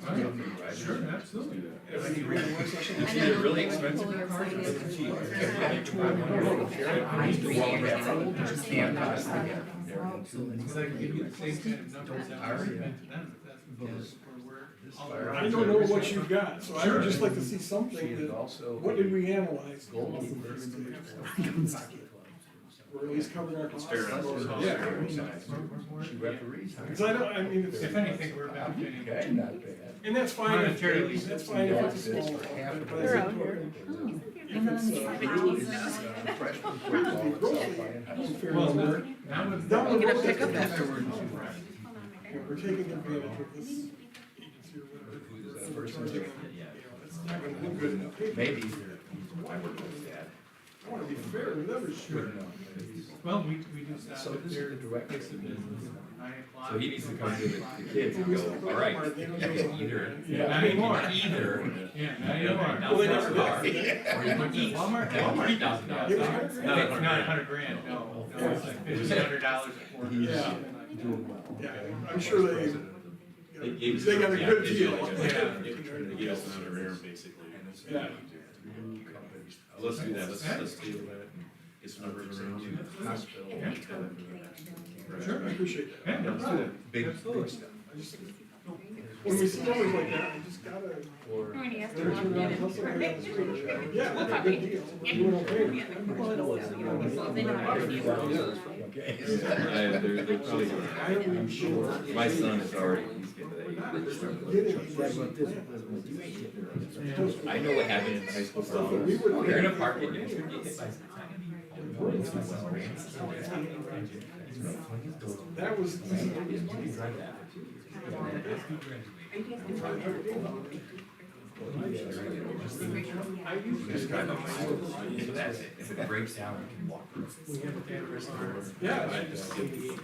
Right? Sure, absolutely. If you read the work session, It's either really expensive or cheap. Because I can give you the same kind of numbers that I recommend to them, if that's because we're. I don't know what you've got, so I would just like to see something that, what did we analyze? We're at least covering our costs. fair enough. Yeah, I mean, She referees. because I don't, I mean, it's, If anything, we're benefiting. Okay, not bad. and that's fine, Monetarily. that's fine if it's a small one, but They're if out here. it's, Freshman football at South Lyon High School. fair Well, number, now with. down the Get a road, pickup that's- afterwards. we're taking advantage of this agency or whatever. We're charging them. It's not gonna look good enough. Maybe I would like that. I wanna be fair, we never should. Well, we do stop So at this is their the director. place of business, 9 o'clock. So he needs to come to the kids and go, all right, you can either, Yeah, not anymore. either. Yeah, not anymore. Well, they never car, did. or you can eat. Walmart. $3,000. It was $100,000. No, it's not $100,000, no, no, it's like $1,500 a quarter. Yeah. Yeah, I'm sure they, They gave us- they got a yeah, good they deal. did. They gave us an honorarium basically. Yeah. Let's do that, let's table that and get some numbers around you. Sure. I appreciate that. Yeah, let's do that. Big, Absolutely. big stuff. I just, when we see numbers like that, we just gotta. Or. Turn around and tell somebody on the street, yeah, that's a good deal, we're doing okay. Okay. They're probably, I'm sure. my son is already, he's getting to that age. I know what happened in high school. You're in a park and you get hit by That was easy. Just kind of, so that's it. If it breaks down, we can walk through. Yeah. I just did the- Joanne,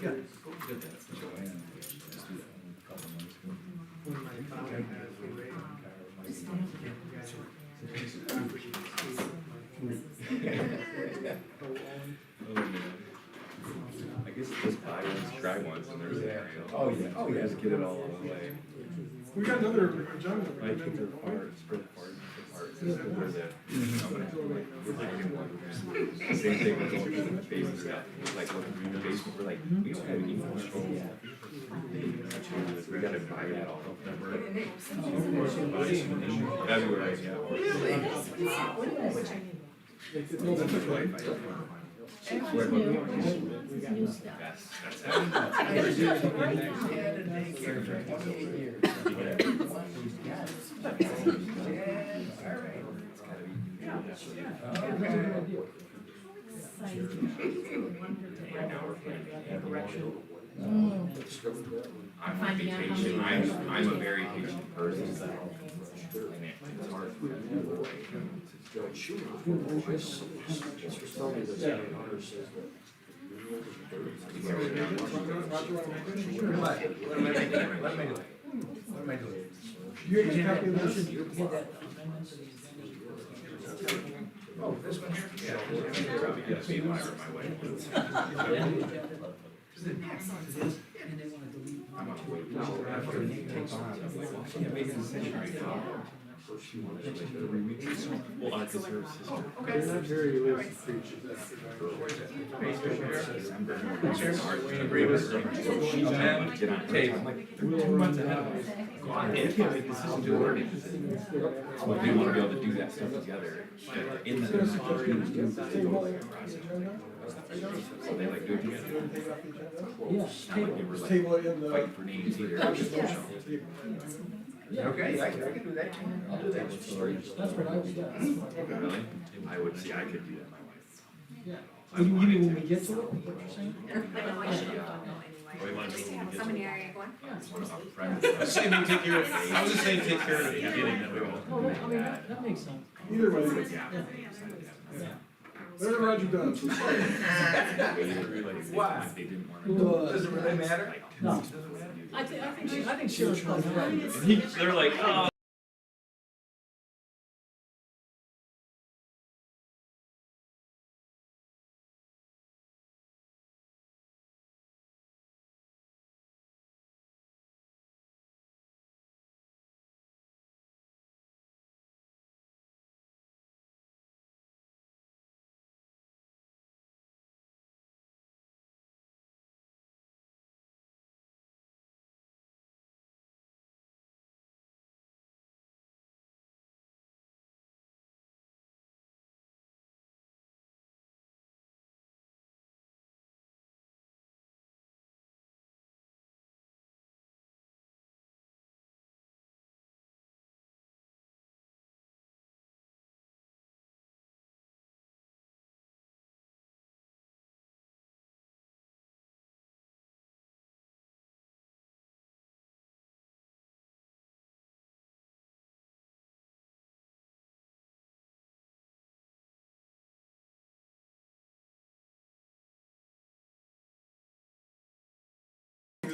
just do that a couple months ago. I guess just buy once, try once, and there's a. Oh, yeah. Oh, yeah. Just get it all out of the way. We got another agenda. I keep it apart, spread apart, this is where the. Same thing with going to the basement, like looking through the basement, we're like, we don't have any control. We gotta buy it all. February, yeah. No, that's okay. I'm on vacation, I'm a very patient person. And it's hard for me. What am I making? What am I doing? What am I doing? You have a copy of this? Oh, this one here? Yeah. Probably get me when I run my way. I'm on the way. After Nate takes on, can't make a decision right now. Well, I deserve sister. They're not very realistic creatures. Get on tape. I'm like, 2 months ahead of us. They can't make decisions to learning. Well, they want to be able to do that stuff together. In the. So they like do it together. It's not like they were like Table it in the. fighting for names either. Okay, I can do that. I'll do that. Really? I would see, I could do that, my wife. You mean when we get to it, what you're saying? Seminary going? I was saying take care of, I was just saying take care of it at the beginning, that we won't. Oh, I mean, that makes sense. Either way, Yeah. whatever Roger does. Why? They didn't want to. Does it really matter? No. I think Sheriff's probably right. They're like, oh.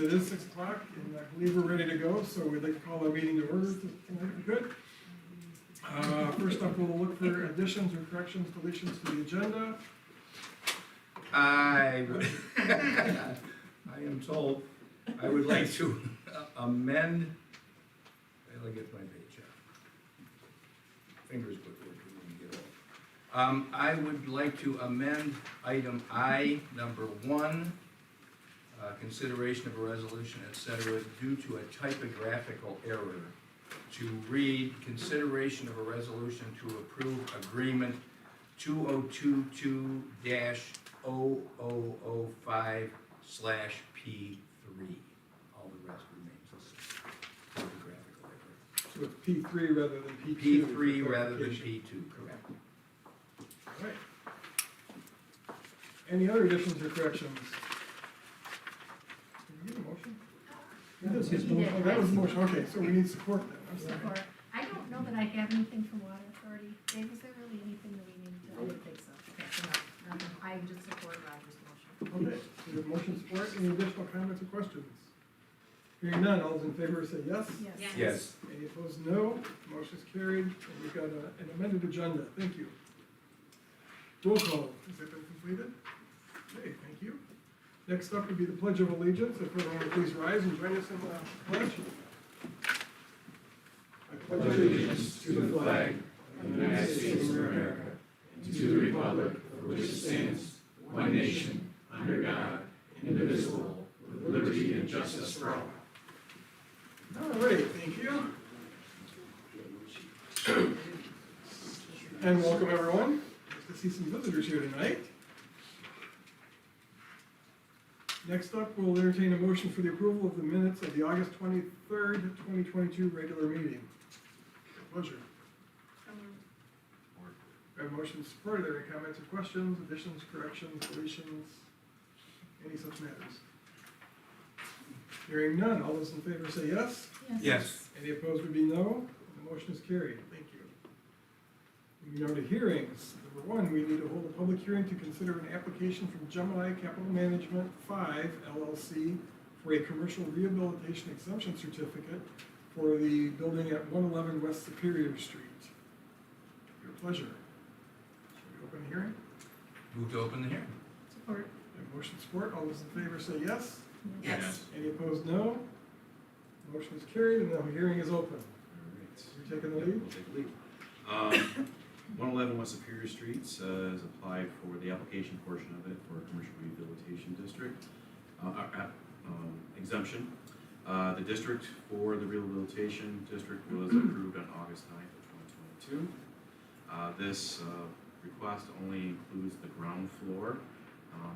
it is 6 o'clock, and I believe we're ready to go, so we'd like to call our meeting to order tonight. Good. First up, we'll look for additions or corrections, deletions to the agenda. I am told, I would like to amend, I'll get my page out. Fingers quick, we can get off. I would like to amend item I, number 1, consideration of a resolution, et cetera, due to a typographical error, to read consideration of a resolution to approve agreement 2022-0005/P3. All the rest remains the same. Typographical error. So it's P3 rather than P2. P3 for rather than clarification. P2, correct. All right. Any other additions or corrections? Did we get a motion? That was Yes, his yes, oh, that was the motion, okay, so we need support then, I'm sorry. Support. I don't know that I have anything from Water Authority. Dave, is there really anything that we need to? I don't think so. Okay, so no, I just support Roger's motion. Okay, so we have motion support, any additional comments or questions? Hearing none, all those in favor say yes? Yes. Yes. Any opposed, no. Motion's carried, and we've got an amended agenda, thank you. Roll call, has that been completed? Okay, thank you. Next up would be the Pledge of Allegiance, if everyone would please rise and join us in the pledge. I pledge allegiance to the flag of the United States of America, and to the republic for which it stands, one nation, under God, indivisible, with liberty and justice for all. All right, thank you. And welcome, everyone. Nice to see some visitors here tonight. Next up, we'll entertain a motion for the approval of the minutes of the August 23rd, 2022 regular meeting. Pleasure. I have motion support. Are there any comments or questions, additions, corrections, deletions, any such matters? Hearing none, all those in favor say yes. Yes. Any opposed would be no. The motion is carried. Thank you. Moving on to hearings. Number 1, we need to hold a public hearing to consider an application from Gemini Capital Management 5 LLC for a commercial rehabilitation exemption certificate for the building at 111 West Superior Street. Your pleasure. Shall we open the hearing? Move to open the hearing. Support. We have motion support. All those in favor say yes. Yes. Any opposed, no. Motion is carried and the hearing is open. You're taking the lead? We'll take the lead. 111 West Superior Street has applied for the application portion of it for a commercial rehabilitation district exemption. The district for the rehabilitation district was approved on August 9th of 2022. This request only includes the ground floor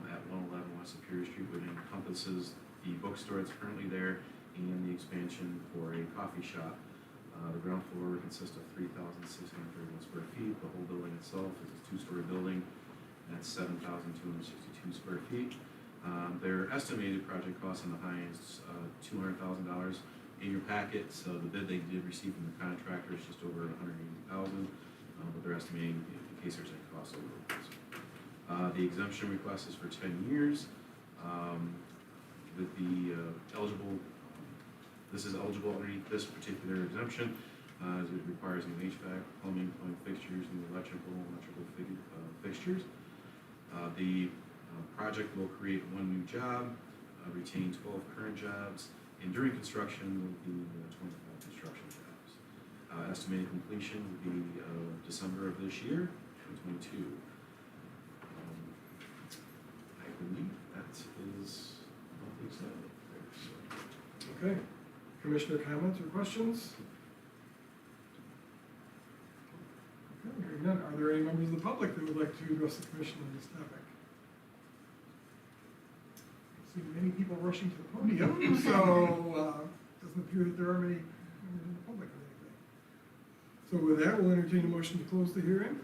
at 111 West Superior Street, which encompasses the bookstore that's currently there and the expansion for a coffee shop. The ground floor consists of 3,631 square feet. The whole building itself is a 2-story building. That's 7,262 square feet. Their estimated project cost on the high end is $200,000. In your packet, so the bid they did receive from the contractor is just over $180,000, but they're estimating in case there's any cost overruns. The exemption request is for 10 years. With the eligible. This is eligible underneath this particular exemption, as it requires new HVAC, plumbing fixtures, new electrical fixtures. The project will create 1 new job, retain 12 current jobs, and during construction will be 25 construction jobs. Estimated completion will be December of this year, 2022. I believe that is what they said there. So. Okay. Commissioner comments or questions? Okay, hearing none. Are there any members of the public that would like to address the commission on this topic? I see many people rushing to the podium, so doesn't appear that there are many members of the public or anything. So with that, we'll entertain a motion to close the hearing.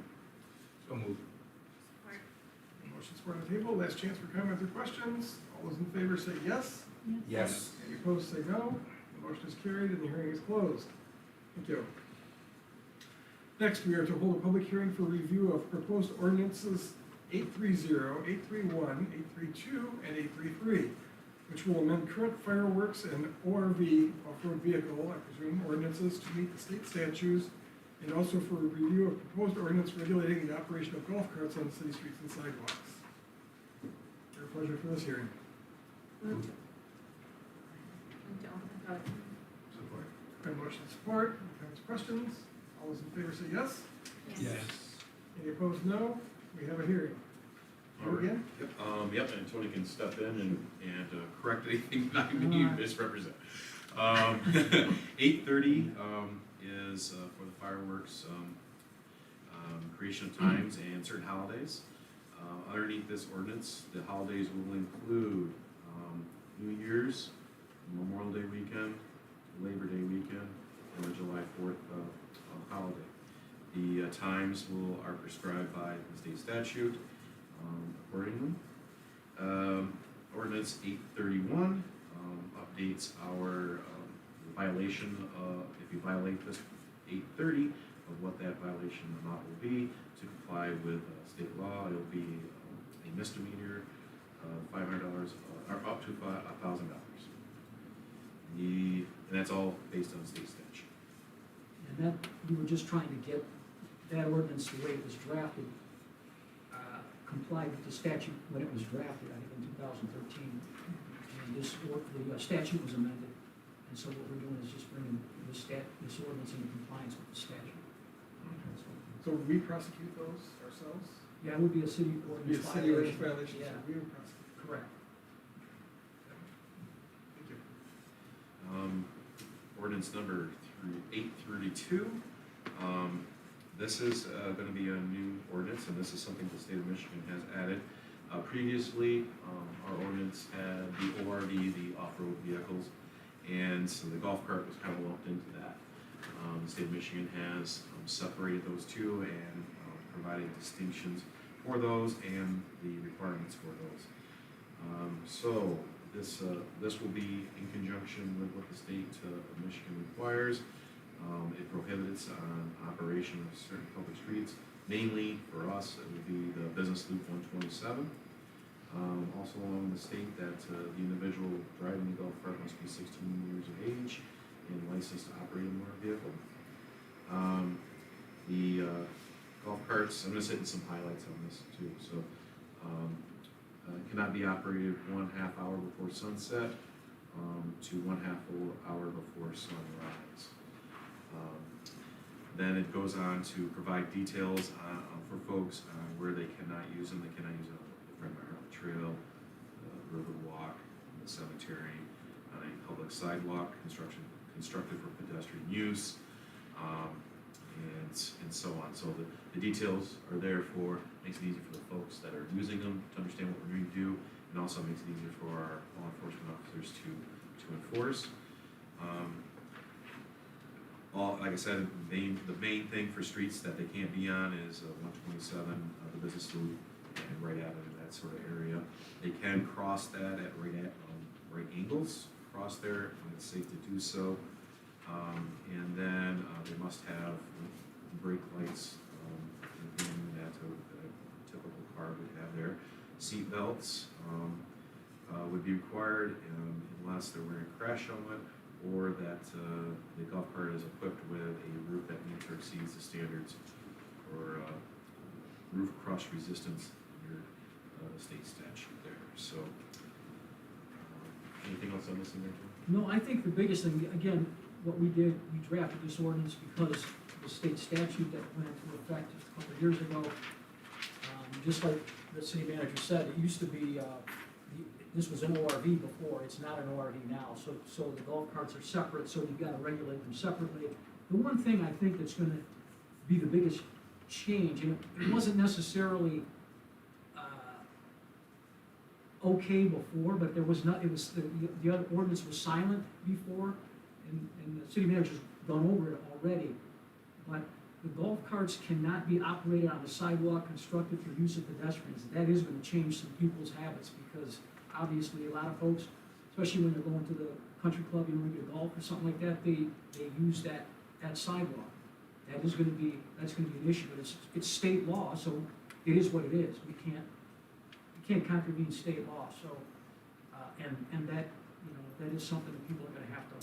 So moved. Support. Motion support on the table. Last chance for comments or questions. All those in favor say yes. Yes. Any opposed say no. The motion is carried and the hearing is closed. Thank you. Next, we are to hold a public hearing for review of proposed ordinances 830, 831, 832, and 833. which will amend current fireworks and ORV, off-road vehicle, I presume, ordinances to meet the state statutes, and also for a review of proposed ordinance regulating the operation of golf carts on city streets and sidewalks. Your pleasure for this hearing. Moved. Support. Been motion support, comments, questions? All those in favor say yes. Yes. Any opposed, no. We have a hearing. All right. Again? Yep, and Tony can step in and correct anything that I may misrepresent. 8:30, is, for the fireworks, creation of times and certain holidays. Underneath this ordinance, the holidays will include, New Year's, Memorial Day weekend, Labor Day weekend, and the July 4th, holiday. The times are prescribed by the state statute, accordingly. Ordinance 831 updates our violation, if you violate this 830, of what that violation amount will be to comply with state law. It'll be a misdemeanor, $500, or up to $1,000. And that's all based on state statute. And that, we were just trying to get that ordinance, the way it was drafted, complied with the statute when it was drafted, I think in 2013. And the statute was amended, and so what we're doing is just bringing this ordinance into compliance with the statute. So we prosecute those ourselves? Yeah, it would be a city Be a ordinance city ordinance violation. violation, Yeah, so we would prosecute. correct. Thank you. Ordinance number 832. This is gonna be a new ordinance, and this is something the state of Michigan has added. Previously, our ordinance had the ORV, the off-road vehicles, and so the golf cart was kind of lumped into that. The state of Michigan has separated those two and provided distinctions for those and the requirements for those. So this will be in conjunction with what the state of Michigan requires. It prohibits operation of certain public streets. Mainly for us, it would be the business loop 127. Also along the state that the individual driving the golf cart must be 16 years of age and licensed to operate a motor vehicle. The golf carts, I'm just hitting some highlights on this too. So cannot be operated 1/2 hour before sunset to 1/2 hour before sunrise. Then it goes on to provide details for folks where they cannot use them. They cannot use it on the Friend My Heart Trail, river walk, the cemetery, on a public sidewalk constructed for pedestrian use, and so on. So the details are there makes it easy for the folks that are using them to understand what we're going to do, and also makes it easier for our law enforcement officers to enforce. Like I said, the main thing for streets that they can't be on is 127, the business loop, and right out into that sort of area. They can cross that at right angles, cross there, when it's safe to do so. And then they must have brake lights, that a typical car would have there. Seat belts would be required unless they're wearing a crash helmet, or that the golf cart is equipped with a roof that meets or exceeds the standards for roof crush resistance under the state statute there. So, anything else I'm missing there, Tom? No, I think the biggest thing, again, what we did, we drafted this ordinance because the state statute that went into effect just a couple of years ago, just like the city manager said, it used to be, this was an ORV before, it's not an ORV now, so the golf carts are separate, so you've got to regulate them separately. The one thing I think that's gonna be the biggest change, and it wasn't necessarily okay before, but there was not, it was, the other ordinance was silent before, and the city manager's gone over it already, but the golf carts cannot be operated on a sidewalk constructed for use of pedestrians. That is gonna change some people's habits, because obviously a lot of folks, especially when they're going to the country club, maybe to golf or something like that, they use that sidewalk. That's gonna be an issue, but it's state law, so it is what it is. We can't contravene state law, so, And that, you know, that is something that people are gonna have to,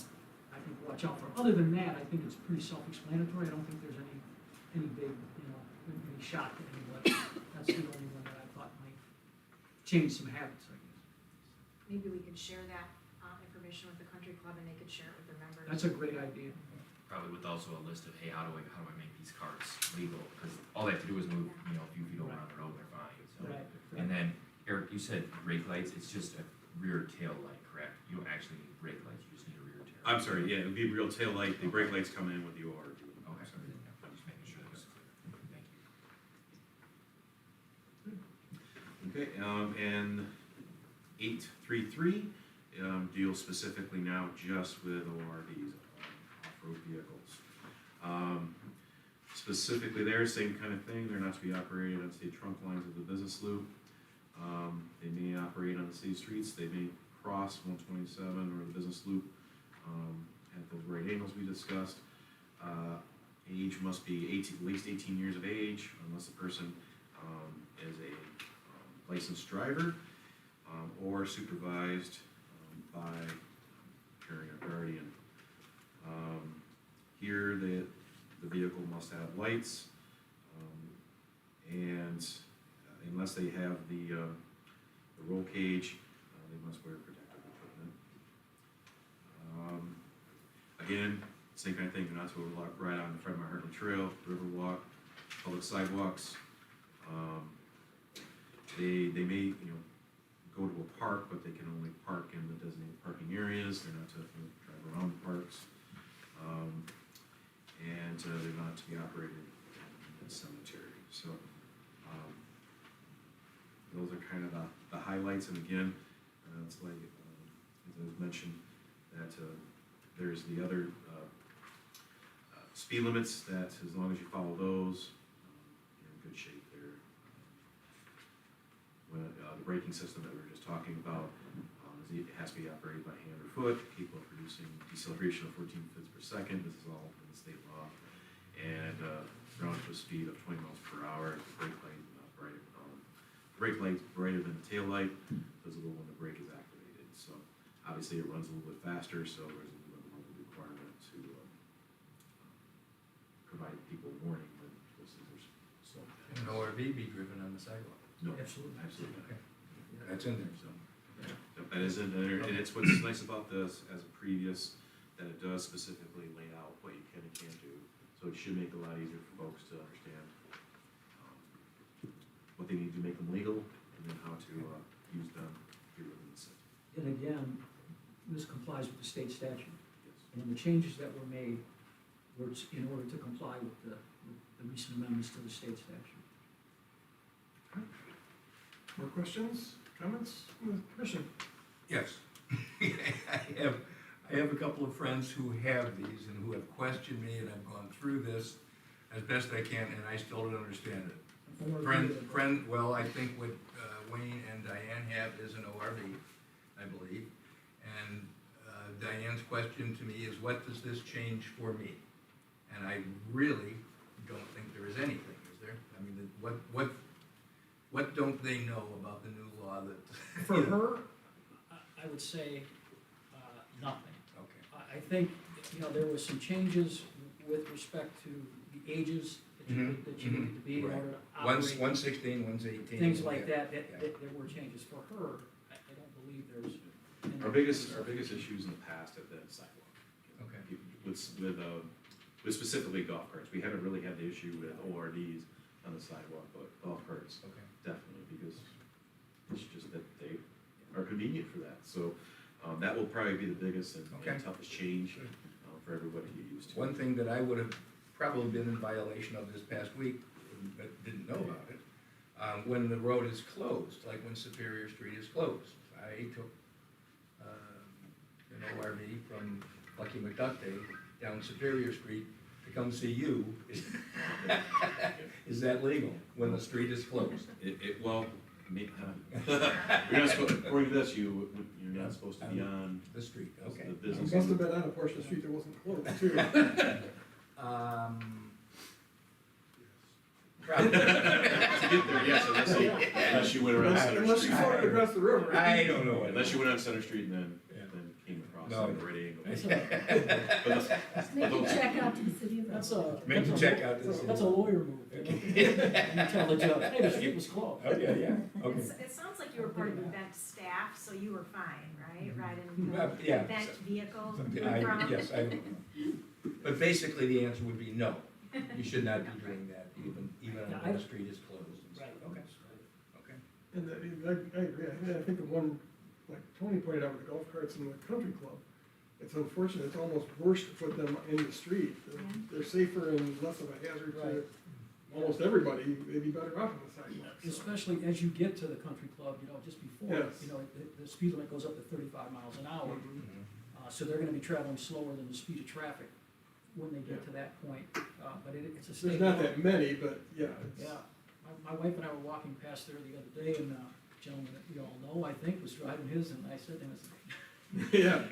I think, watch out for. Other than that, I think it's pretty self-explanatory. I don't think there's any big, you know, any shock to anybody. That's the only one that I thought might change some habits, I guess. Maybe we could share that, information with the country club and they could share it with their members. That's a great idea. Probably with also a list of, hey, how do I make these carts legal? Because all they have to do is move, you know, a few feet over on the road, they're fine, so. Right. And then, Eric, you said brake lights, it's just a rear tail light, correct? You don't actually need brake lights, you just need a rear tail. I'm sorry, yeah, it would be a real tail light, the brake lights come in with the ORV. Okay, I'm just making sure that was clear. Thank you. Okay, and 833 deals specifically now just with ORVs, off-road vehicles. Specifically there, same kind of thing, they're not to be operated on state trunk lines of the business loop. They may operate on the city streets, they may cross 127 or the business loop at those right angles we discussed. Age must be 18, at least 18 years of age, unless the person is a licensed driver or supervised by parent or guardian. Here, the vehicle must have lights, and unless they have the roll cage, they must wear protective equipment. Again, same kind of thing, not to ride on the Fred Meyer Heartland Trail, Riverwalk, public sidewalks. They may, you know, go to a park, but they can only park in the designated parking areas. They're not to, you know, drive around the parks. And they're not to be operated in the cemetery. So those are kind of the highlights. And again, it's like, as I was mentioned, that there's the other speed limits that as long as you follow those, you're in good shape there. When the braking system that we were just talking about, it has to be operated by hand or foot, capable of producing deceleration of 14 fifths per second. This is all in the state law. And run to a speed of 20 miles per hour. The brake light brighter than the tail light, visible when the brake is activated. So obviously it runs a little bit faster, so there's a little bit more requirement to provide people warning when this is slow. Can an ORV be driven on the sidewalk? No, Absolutely. absolutely. Okay. That's in there, so. Yep, that is in there, and it's what's nice about this as a previous, that it does specifically lay out what you can and can't do. So it should make it a lot easier for folks to understand what they need to make them legal, and then how to use them here within the city. And again, this complies with the state statute. Yes. And the changes that were made were in order to comply with the recent amendments to the state statute. More questions, comments from the commission? Yes. I have a couple of friends who have these and who have questioned me, and I've gone through this as best I can, and I still don't understand it. Well, I think what Wayne and Diane have is an ORV, I believe. And Diane's question to me is, what does this change for me? And I really don't think there is anything, is there? I mean, what don't they know about the new law that? For her, I would say, nothing. Okay. I think, you know, there was some changes with respect to the ages that you Mhm, that you need to be in right. order to One's operate. 116, one's 18. Things like Yeah. that, there were changes. For her, I don't believe there's. Our biggest issues in the past have been sidewalk. Okay. With specifically golf carts. We haven't really had the issue with ORVs on the sidewalk, but golf carts, Okay. definitely, because it's just that they are convenient for that. So that will probably be the biggest and Okay. toughest change Good. for everybody to get used to. One thing that I would have probably been in violation of this past week, but didn't know about it, when the road is closed, like when Superior Street is closed. I took an ORV from Lucky McDuck down Superior Street to come see you. Is that legal when the street is closed? Well, you're not supposed, according to this, you're not supposed to be on The street, okay. the You business. must have been on a portion of the street that wasn't closed, too. Probably. To get there, yes, unless you went around Center Unless you Street. saw it across the river. I don't know. Unless you went on Center Street and then came across No. at the right angle. That's But Just make a check out to the city of. That's a. Make that's you a- check out this. That's a lawyer move. You tell the judge, hey, the street was closed. Okay, yeah, okay. It sounds like you were part of the event staff, so you were fine, right? Riding Yeah. event vehicles. Yes, I know. But basically, the answer would be no. You should not be doing that, even Yeah, when the street is closed. and stuff. Right, Okay, okay. And I agree, I think the one, like Tony pointed out with the golf carts and the country club, it's unfortunate, it's almost worse to put them in the street. They're safer and less of a hazard to Right. almost everybody, they'd be better off on the sidewalk. so. Especially as you get to the country club, you know, just before, Yes. you know, the speed limit goes up to 35 miles an hour. Mhm. So they're gonna be traveling slower than the speed of traffic when they get to that point. But it's a state. There's not law. that many, but yeah, it's. Yeah, my wife and I were walking past there the other day, and a gentleman that we all know, I think, was driving his, and I said to him, I said, Yeah.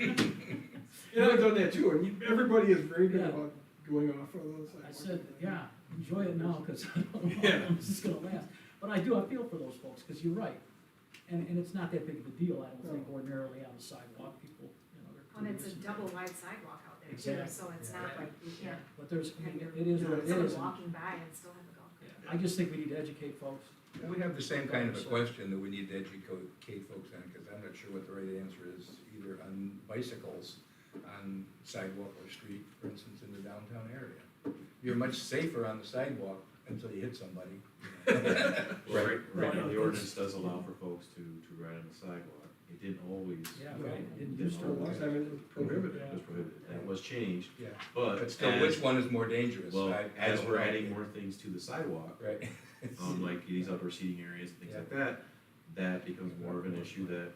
And I've done that too, and everybody is very good Yeah. about going off of those sidewalks. I said, yeah, enjoy it now, because I don't know how Yeah. long this is gonna last. But I feel for those folks, because you're right. And it's not that big of a deal, I don't think, ordinarily on the sidewalk, people, you know, they're. And it's a curious. double wide sidewalk out there too, Exactly. so it's Yeah. not like you can't But there's, I mean, have it is what it someone is. and- walking by and still have a golf cart. yeah, I just think we need to educate folks. We have the same kind of a question that we need to educate folks on, because I'm not sure what the right answer is, either on bicycles, on sidewalk or street, for instance, in the downtown area. You're much safer on the sidewalk until you hit somebody. Well, right now, the Right. ordinance does allow for folks to ride on the sidewalk. It didn't always. Yeah, Right. right, didn't Didn't used For a to. long time, it was prohibited. It was prohibited, that was changed, Yeah, but. but still, as- which one is more dangerous? Well, I as don't we're know. adding more things to the sidewalk, Right. like these outdoor seating areas and things Yeah. like that, that becomes more of an issue that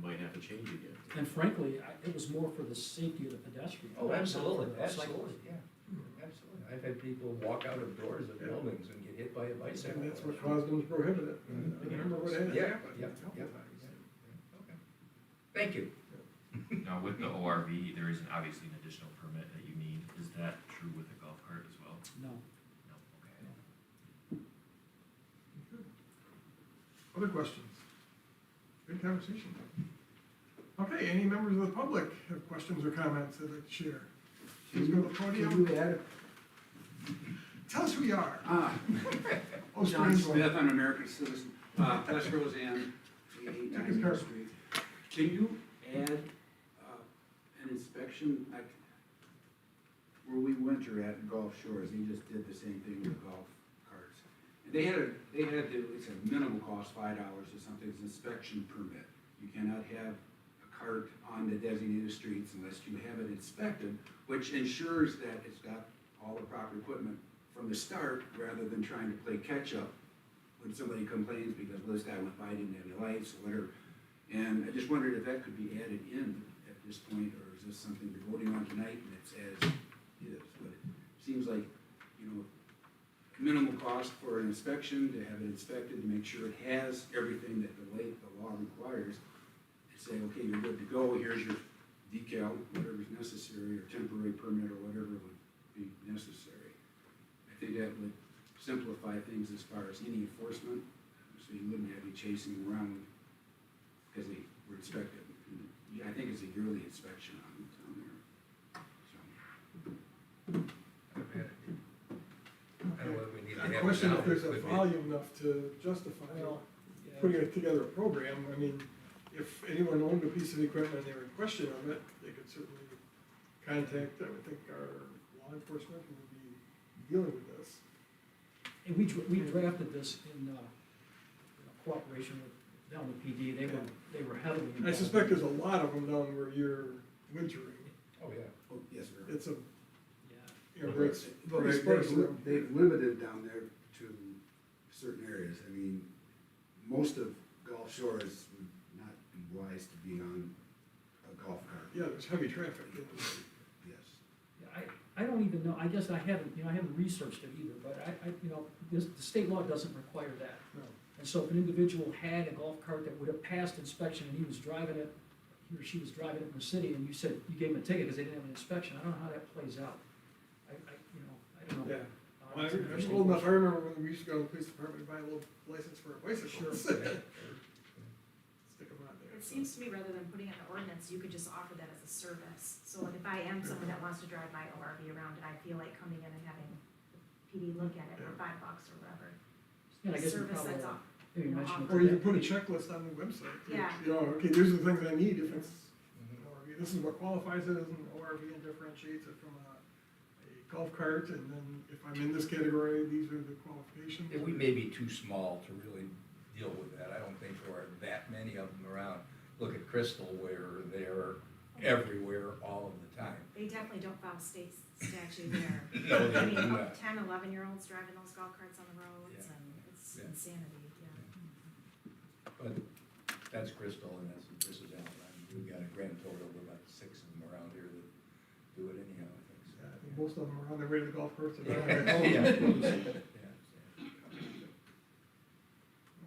might have to change again. And frankly, it was more for the safety of the pedestrian. Oh, not absolutely, for the absolutely, cyclist. yeah, absolutely. I've had people walk out of doors of Yeah. buildings and get hit by a bicycle. And that's what caused them to prohibit it. Mhm. I remember what had Yeah, happened. yeah, a couple yeah. times. Okay. Thank you. Now, with the ORV, there is obviously an additional permit that you need. Is that true with the golf cart as well? No. No, okay. Other questions? Good conversation. Okay, any members of the public have questions or comments they'd like to share? Please go to the podium. Tell us who you are. Oh, John strange one. Smith, I'm an American citizen, West Roseanne, Take his 889 card. Street. Can you add an inspection, like where we winter at Gulf Shores, he just did the same thing with golf carts. And they had to, it's a minimal cost, $5 or something, it's an inspection permit. You cannot have a cart on the designated streets unless you have it inspected, which ensures that it's got all the proper equipment from the start, rather than trying to play catch-up when somebody complains because, well, this guy went by, didn't have any lights, or whatever. And I just wondered if that could be added in at this point, or is this something we're voting on tonight and it's as is? But it seems like, you know, minimal cost for an inspection, to have it inspected, to make sure it has everything that the law requires. And say, okay, you're good to go, here's your decal, whatever's necessary, or temporary permit, or whatever would be necessary. I think that would simplify things as far as any enforcement, so you wouldn't have you chasing them around because they were inspected. And I think it's a yearly inspection on there. So, I've had it. I don't know whether we need to have I it question now, if there's a but we- volume enough to justify Well, yeah. putting together a program. I mean, if anyone owned a piece of equipment and they were in question of it, they could certainly contact, I would think, our law enforcement who would be dealing with this. And we drafted this in, cooperation with Delma PD, they were heavily involved. I suspect there's a lot of them down where you're wintering. Oh, yeah. oh, yes, sir. It's a, Yeah. you know, where it's Well, pretty sparse. they've limited down there to certain areas. I mean, most of Gulf Shores would not be wise to be on a golf cart. Yeah, there's heavy traffic. Yes. Yeah, I don't even know, I guess I haven't researched it either, but the state law doesn't require that. No. And so if an individual had a golf cart that would have passed inspection and he was driving it, he or she was driving it in the city, and you said, you gave him a ticket because they didn't have an inspection, I don't know how that plays out. I don't know. Yeah. I'm old enough, I remember when we used to go to the police department and buy a little license for a bicycle. Stick them on there. It seems to me rather than putting it in the ordinance, you could just offer that as a service. So like if I am someone that wants to drive my ORV around and I feel like coming in and having PD look at it for $5 or whatever. Yeah, I guess we Service probably, that's off. maybe you know, mention it. Or you can put a checklist on the website. Yeah. You know, okay, these are the things I need if it's an ORV. This is what qualifies it as an ORV and differentiates it from a golf cart. And then if I'm in this category, these are the qualifications. Yeah, we may be too small to really deal with that. I don't think there are that many of them around. Look at Crystal, where they're everywhere all of the time. They definitely don't follow state statute there. No, I they mean, do not. 10, 11-year-olds driving those golf carts on the roads Yeah. and it's Yeah. insanity, yeah. But that's Crystal and this is Allen. We've got a grand total of about 6 of them around here that do it anyhow, I think. So. Yeah, I think most of them are on their way to the golf course. And Yeah.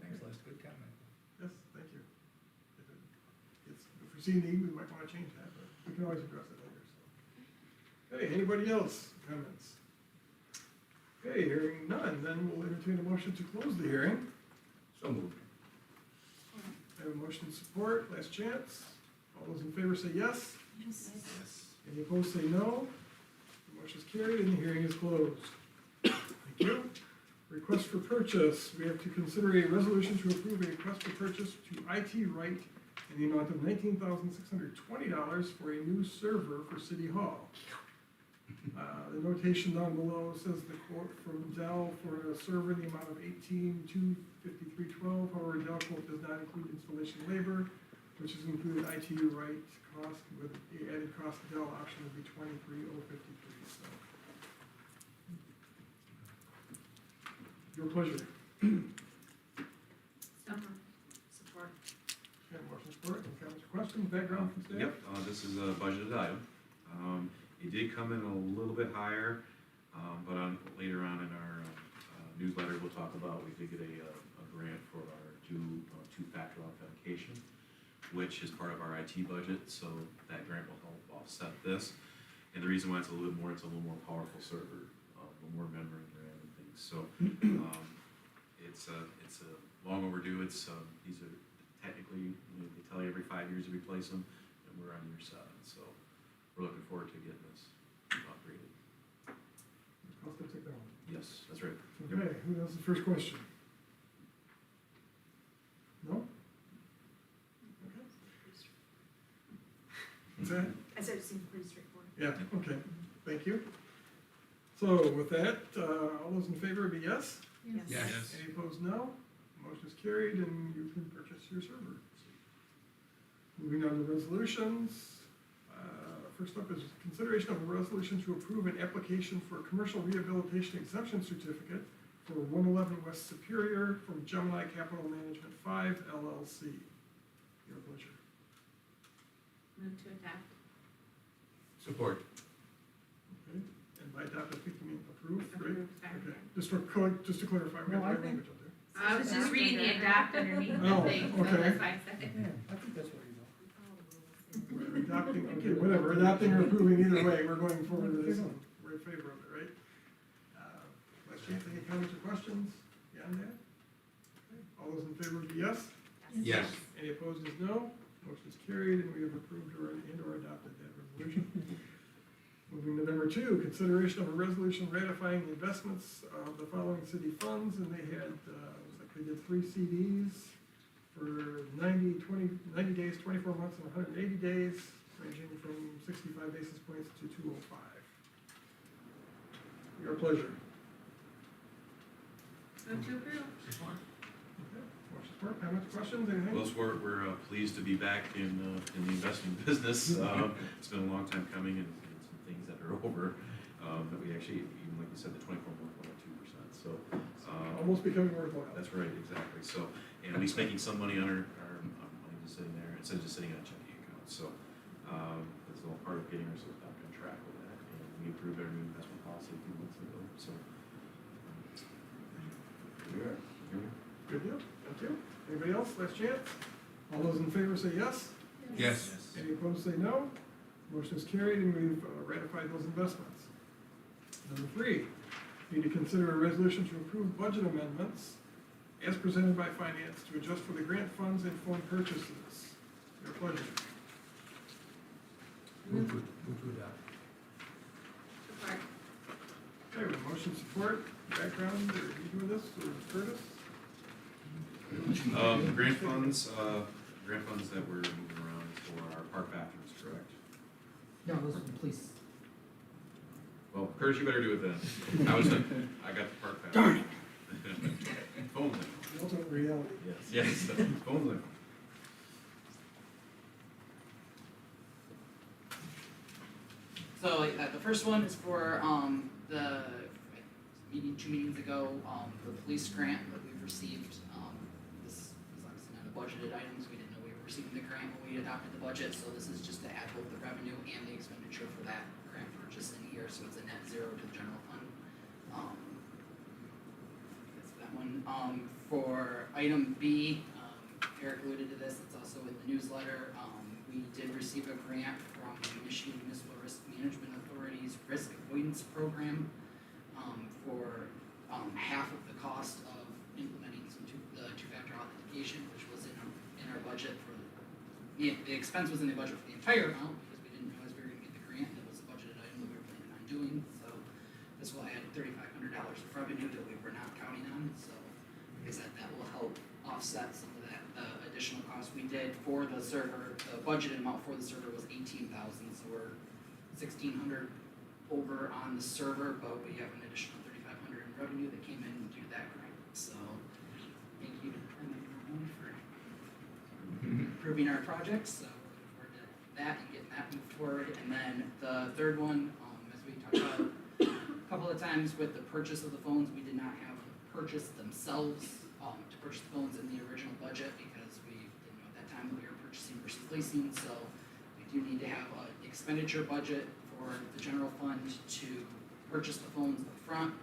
Thanks, Les, good comment. Yes, thank you. If we see a need, we might wanna change that, but we can always address it later, so. Okay, anybody else, comments? Okay, hearing none, then we'll entertain a motion to close the hearing. So moved. I have a motion to support, last chance. All those in favor say yes. Yes. Any opposed say no. The motion is carried and the hearing is closed. Thank you. Request for purchase. We have to consider a resolution to approve a request for purchase to IT Right in the amount of $19,620 for a new server for City Hall. The notation down below says the quote from Dell for a server in the amount of $18,253.12. However, Dell quote does not include installation labor, which is included IT Right cost with the added cost of Dell option would be $23,053. So, your pleasure. Support. Okay, motion support. Any comments or questions? Background from staff? Yep, this is a budgeted item. It did come in a little bit higher, but later on in our newsletter, we'll talk about, we did get a grant for our two-factor authentication, which is part of our IT budget, so that grant will help offset this. And the reason why it's a little bit more, it's a little more powerful server, a little more memory and RAM and things, so, it's a long overdue, these are technically, they tell you every 5 years to replace them, and we're on year 7, so we're looking forward to getting this upgraded. Cost of technology. Yes, that's right. Okay, who has the first question? No? Okay. What's that? I said it seems pretty straightforward. Yeah, okay, thank you. So with that, all those in favor be yes? Yes. Any opposed, no? Motion is carried and you can purchase your server. Moving on to resolutions. First up is consideration of a resolution to approve an application for a commercial rehabilitation exemption certificate for 111 West Superior from Gemini Capital Management 5 LLC. Your pleasure. Move to adopt. Support. Okay, and by adopt, I think you mean approve, right? Approved, sorry. Okay, just to clarify, we No, have I my think- language up there. I was just reading the adopt underneath Oh, the thing, so okay. that's why I said it. Yeah, I think that's what you know. We're adopting, okay, whatever, adopting or approving, either way, we're going forward with this, and we're in favor of it, right? Last chance, any comments or questions beyond that? Okay, all those in favor be yes? Yes. Any opposed is no. Motion is carried, and we have approved or adopted that resolution. Moving to number 2, consideration of a resolution ratifying the investments of the following city funds, and they had, looks like they did 3 CDs for 90 days, 24 months, and 180 days, ranging from 65 basis points to 205. Your pleasure. Move to approve. Okay, motion support, comments, questions, anything? Well, we're pleased to be back in the investing business. It's been a long time coming and some things that are over, that we actually, even like you said, the 24-month went at 2%, so. Almost becoming worthwhile. That's right, exactly, so, and at least making some money on our money just sitting there, instead of just sitting on a checking account, so, that's all part of getting ourselves back on track with that, and we approved our new investment policy a few months ago, so. Here we are. Good deal, thank you. Anybody else, last chance? All those in favor say yes. Yes. Any opposed say no. Motion is carried and we've ratified those investments. Number 3, be to consider a resolution to approve budget amendments as presented by finance to adjust for the grant funds and phone purchases. Your pleasure. Move to adopt. Support. Okay, with motion support, background, are you doing this, or Curtis? Grant funds that we're moving around is for our park bathrooms, correct? No, those are the police. Well, Curtis, you better do it then. I got the park bathroom. Darn it. Phone line. The ultimate reality. Yes, phone line. So the first one is for the meeting 2 meetings ago, the police grant that we've received. This is obviously not a budgeted item, so we didn't know we were receiving the grant when we adopted the budget. So this is just to add both the revenue and the expenditure for that grant purchase in here, so it's a net zero to the general fund. That's that one. For item B, Eric alluded to this, it's also in the newsletter. We did receive a grant from the Michigan Municipal Risk Management Authority's Risk Avoidance Program for half of the cost of implementing the two-factor authentication, which was in our budget for the expense was in the budget for the entire amount because we didn't realize we were going to get the grant. That was a budgeted item that we were planning on doing. So this will add $3,500 of revenue that we were not counting on. So like I said, that will help offset some of that additional cost we did for the server. The budgeted amount for the server was $18,000, so we're $1,600 over on the server, but we have an additional $3,500 in revenue that came in due to that grant. So thank you to everyone for approving our projects. So we're looking forward to that and getting that moved forward. And then the third one, as we talked about a couple of times with the purchase of the phones, we did not have the purchase themselves to purchase the phones in the original budget because we didn't know at that time that we were purchasing versus leasing. So we do need to have an expenditure budget for the general fund to purchase the phones up front.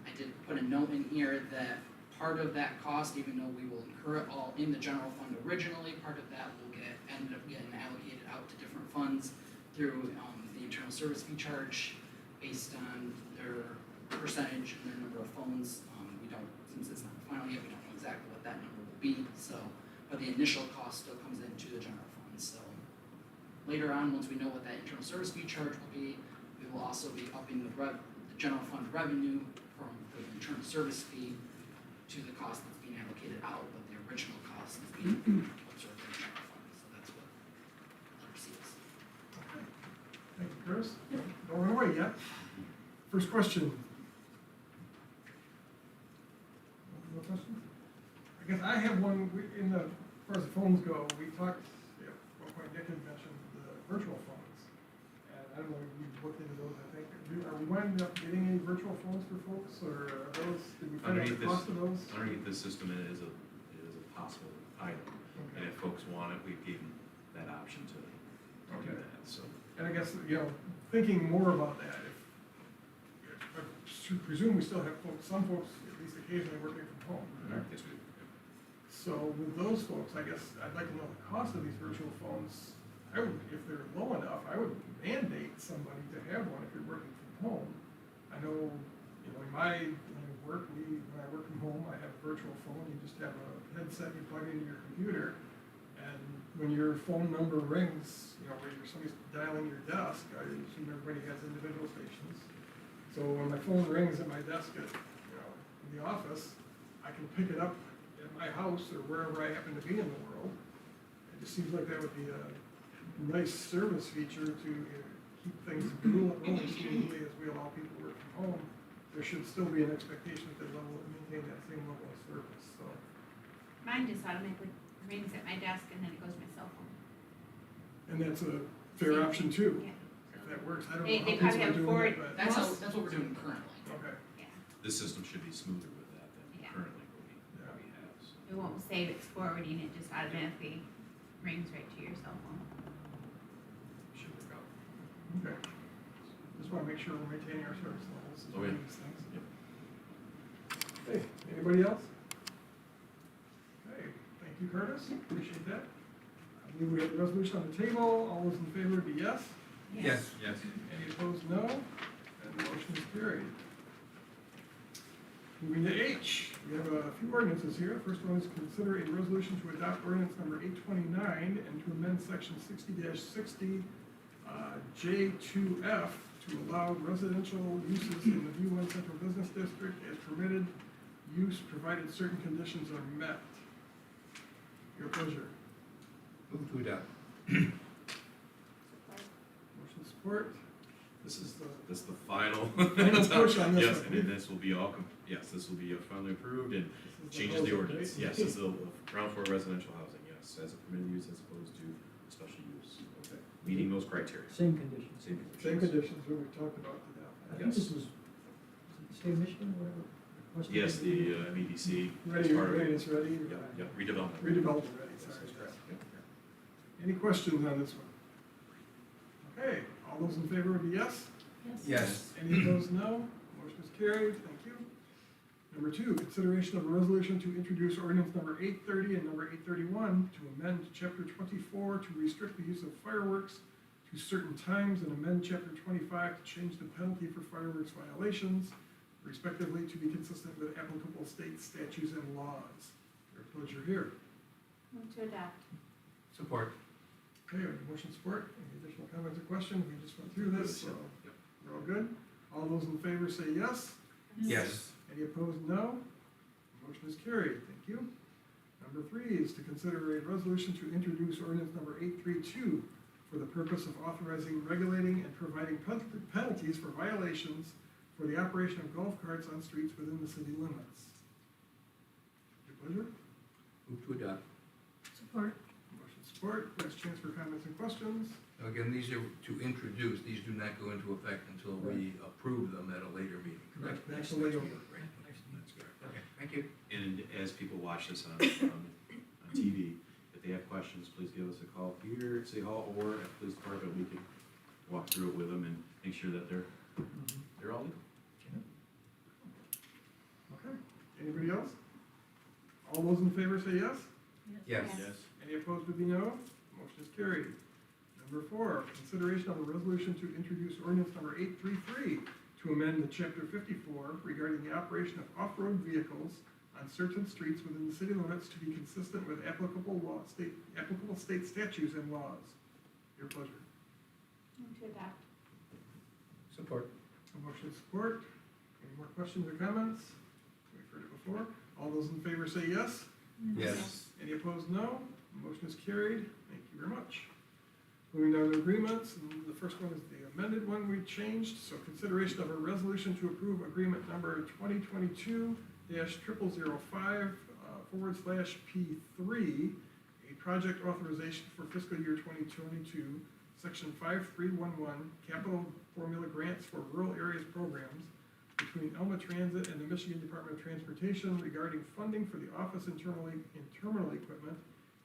I did put a note in here that part of that cost, even though we will incur it all in the general fund originally, part of that will end up getting allocated out to different funds through the internal service fee charge based on their percentage and their number of phones. We don't, since it's not final yet, we don't know exactly what that number will be. So, but the initial cost still comes into the general fund. So later on, once we know what that internal service fee charge will be, we will also be upping the general fund revenue from the internal service fee to the cost that's being allocated out, but the original cost is being absorbed in the general fund. So that's what letter C is. Okay. Thank you, Chris. Don't run away yet. First question. No questions? I guess I have one, as far as the phones go, we talked, at one point Nick had mentioned the virtual phones. And I don't know if you've looked into those, I think. Are we winding up getting any virtual phones for folks, or are those, did we find out the cost of those? Underneath this system, it is a possible item. And if folks want it, we give them that option to do that, so. And I guess, thinking more about that, I presume we still have folks, some folks, at least occasionally working from home, correct? Yes, we do. So with those folks, I guess I'd like to know the cost of these virtual phones. I would, if they're low enough, I would mandate somebody to have one if you're working from home. I know, in my line of work, when I work from home, I have a virtual phone. You just have a headset you plug into your computer, and when your phone number rings, where somebody's dialing your desk, I assume everybody has individual stations. So when my phone rings at my desk at, in the office, I can pick it up at my house or wherever I happen to be in the world. It just seems like that would be a nice service feature to keep things rolling smoothly as we allow people to work from home. There should still be an expectation that they maintain that same level of service, so. Mine just automatically rings at my desk and then it goes to my cell phone. And that's a fair option too, Yeah. if that works. I don't They know probably how have people are doing it, but. That's what we're doing currently. Okay, Yeah. This system should be smoother with that than Yeah. currently what we have, so. It won't save it's forwarding, it just automatically rings right to your cell phone. Should work out. okay. Just wanna make sure we're maintaining our service levels as Oh, we yeah. do these things. Hey, anybody else? Okay, thank you, Curtis, appreciate that. I believe we have the resolution on the table, all those in favor would be yes. Yes. Yes. Any opposed, no, and the motion is carried. Moving to H, we have a few ordinances here. First one is consider a resolution to adopt ordinance number 829 and to amend section 60-60, J2F to allow residential uses in the V1 Central Business District as permitted use provided certain conditions are met. Your pleasure. Move to adopt. Motion support. This is the final. Final push on this Yes, one. and this will be this will be finally approved and This is changes the proposal, ordinance. right? Yes, this is the ground floor residential housing, yes, as a permitted use as opposed to a special use. Okay. Meeting those criteria. Same conditions. Same Same conditions. conditions we talked about today. I think this was the state of Michigan, or whatever? West Yes, Michigan? the MEDC. Ready, as part of ready, it. it's ready. Yep, redevelopment. Redevelopment ready, sorry. Any questions on this one? Okay, all those in favor would be yes? Yes. Any opposed, no? Motion is carried, thank you. Number two, consideration of a resolution to introduce ordinance number 830 and number 831 to amend chapter 24 to restrict the use of fireworks to certain times and amend chapter 25 to change the penalty for fireworks violations, respectively, to be consistent with applicable state statutes and laws. Your pleasure here. Move to adopt. Support. Okay, we have motion support. Any additional comments or questions? We just went through this, so Yep. we're all good. All those in favor say yes. Yes. Any opposed, no. Motion is carried, thank you. Number three is to consider a resolution to introduce ordinance number 832 for the purpose of authorizing, regulating, and providing penalties for violations for the operation of golf carts on streets within the city limits. Your pleasure. Move to adopt. Support. Motion support. Last chance for comments and questions. Now, again, these are to introduce, these do not go into effect until we approve them at a later meeting, correct? That's the way over. Right. That's correct. Okay, thank you. And as people watch this on TV, if they have questions, please give us a call here at City Hall or at the Police Department. We can walk through it with them and make sure that they're all legal. Okay, anybody else? All those in favor say yes? Yes. Any opposed would be no. Motion is carried. Number four, consideration of a resolution to introduce ordinance number 833 to amend the chapter 54 regarding the operation of off-road vehicles on certain streets within the city limits to be consistent with applicable state statutes and laws. Your pleasure. Move to adopt. Support. A motion of support. Any more questions or comments? We've heard it before. All those in favor say yes. Yes. Any opposed, no. Motion is carried. Thank you very much. Moving down to agreements, and the first one is the amended one we changed. So consideration of a resolution to approve agreement number 2022-0005/P3, a project authorization for fiscal year 2022, section 5311, capital formula grants for rural areas programs between Elma Transit and the Michigan Department of Transportation regarding funding for the office and terminal equipment,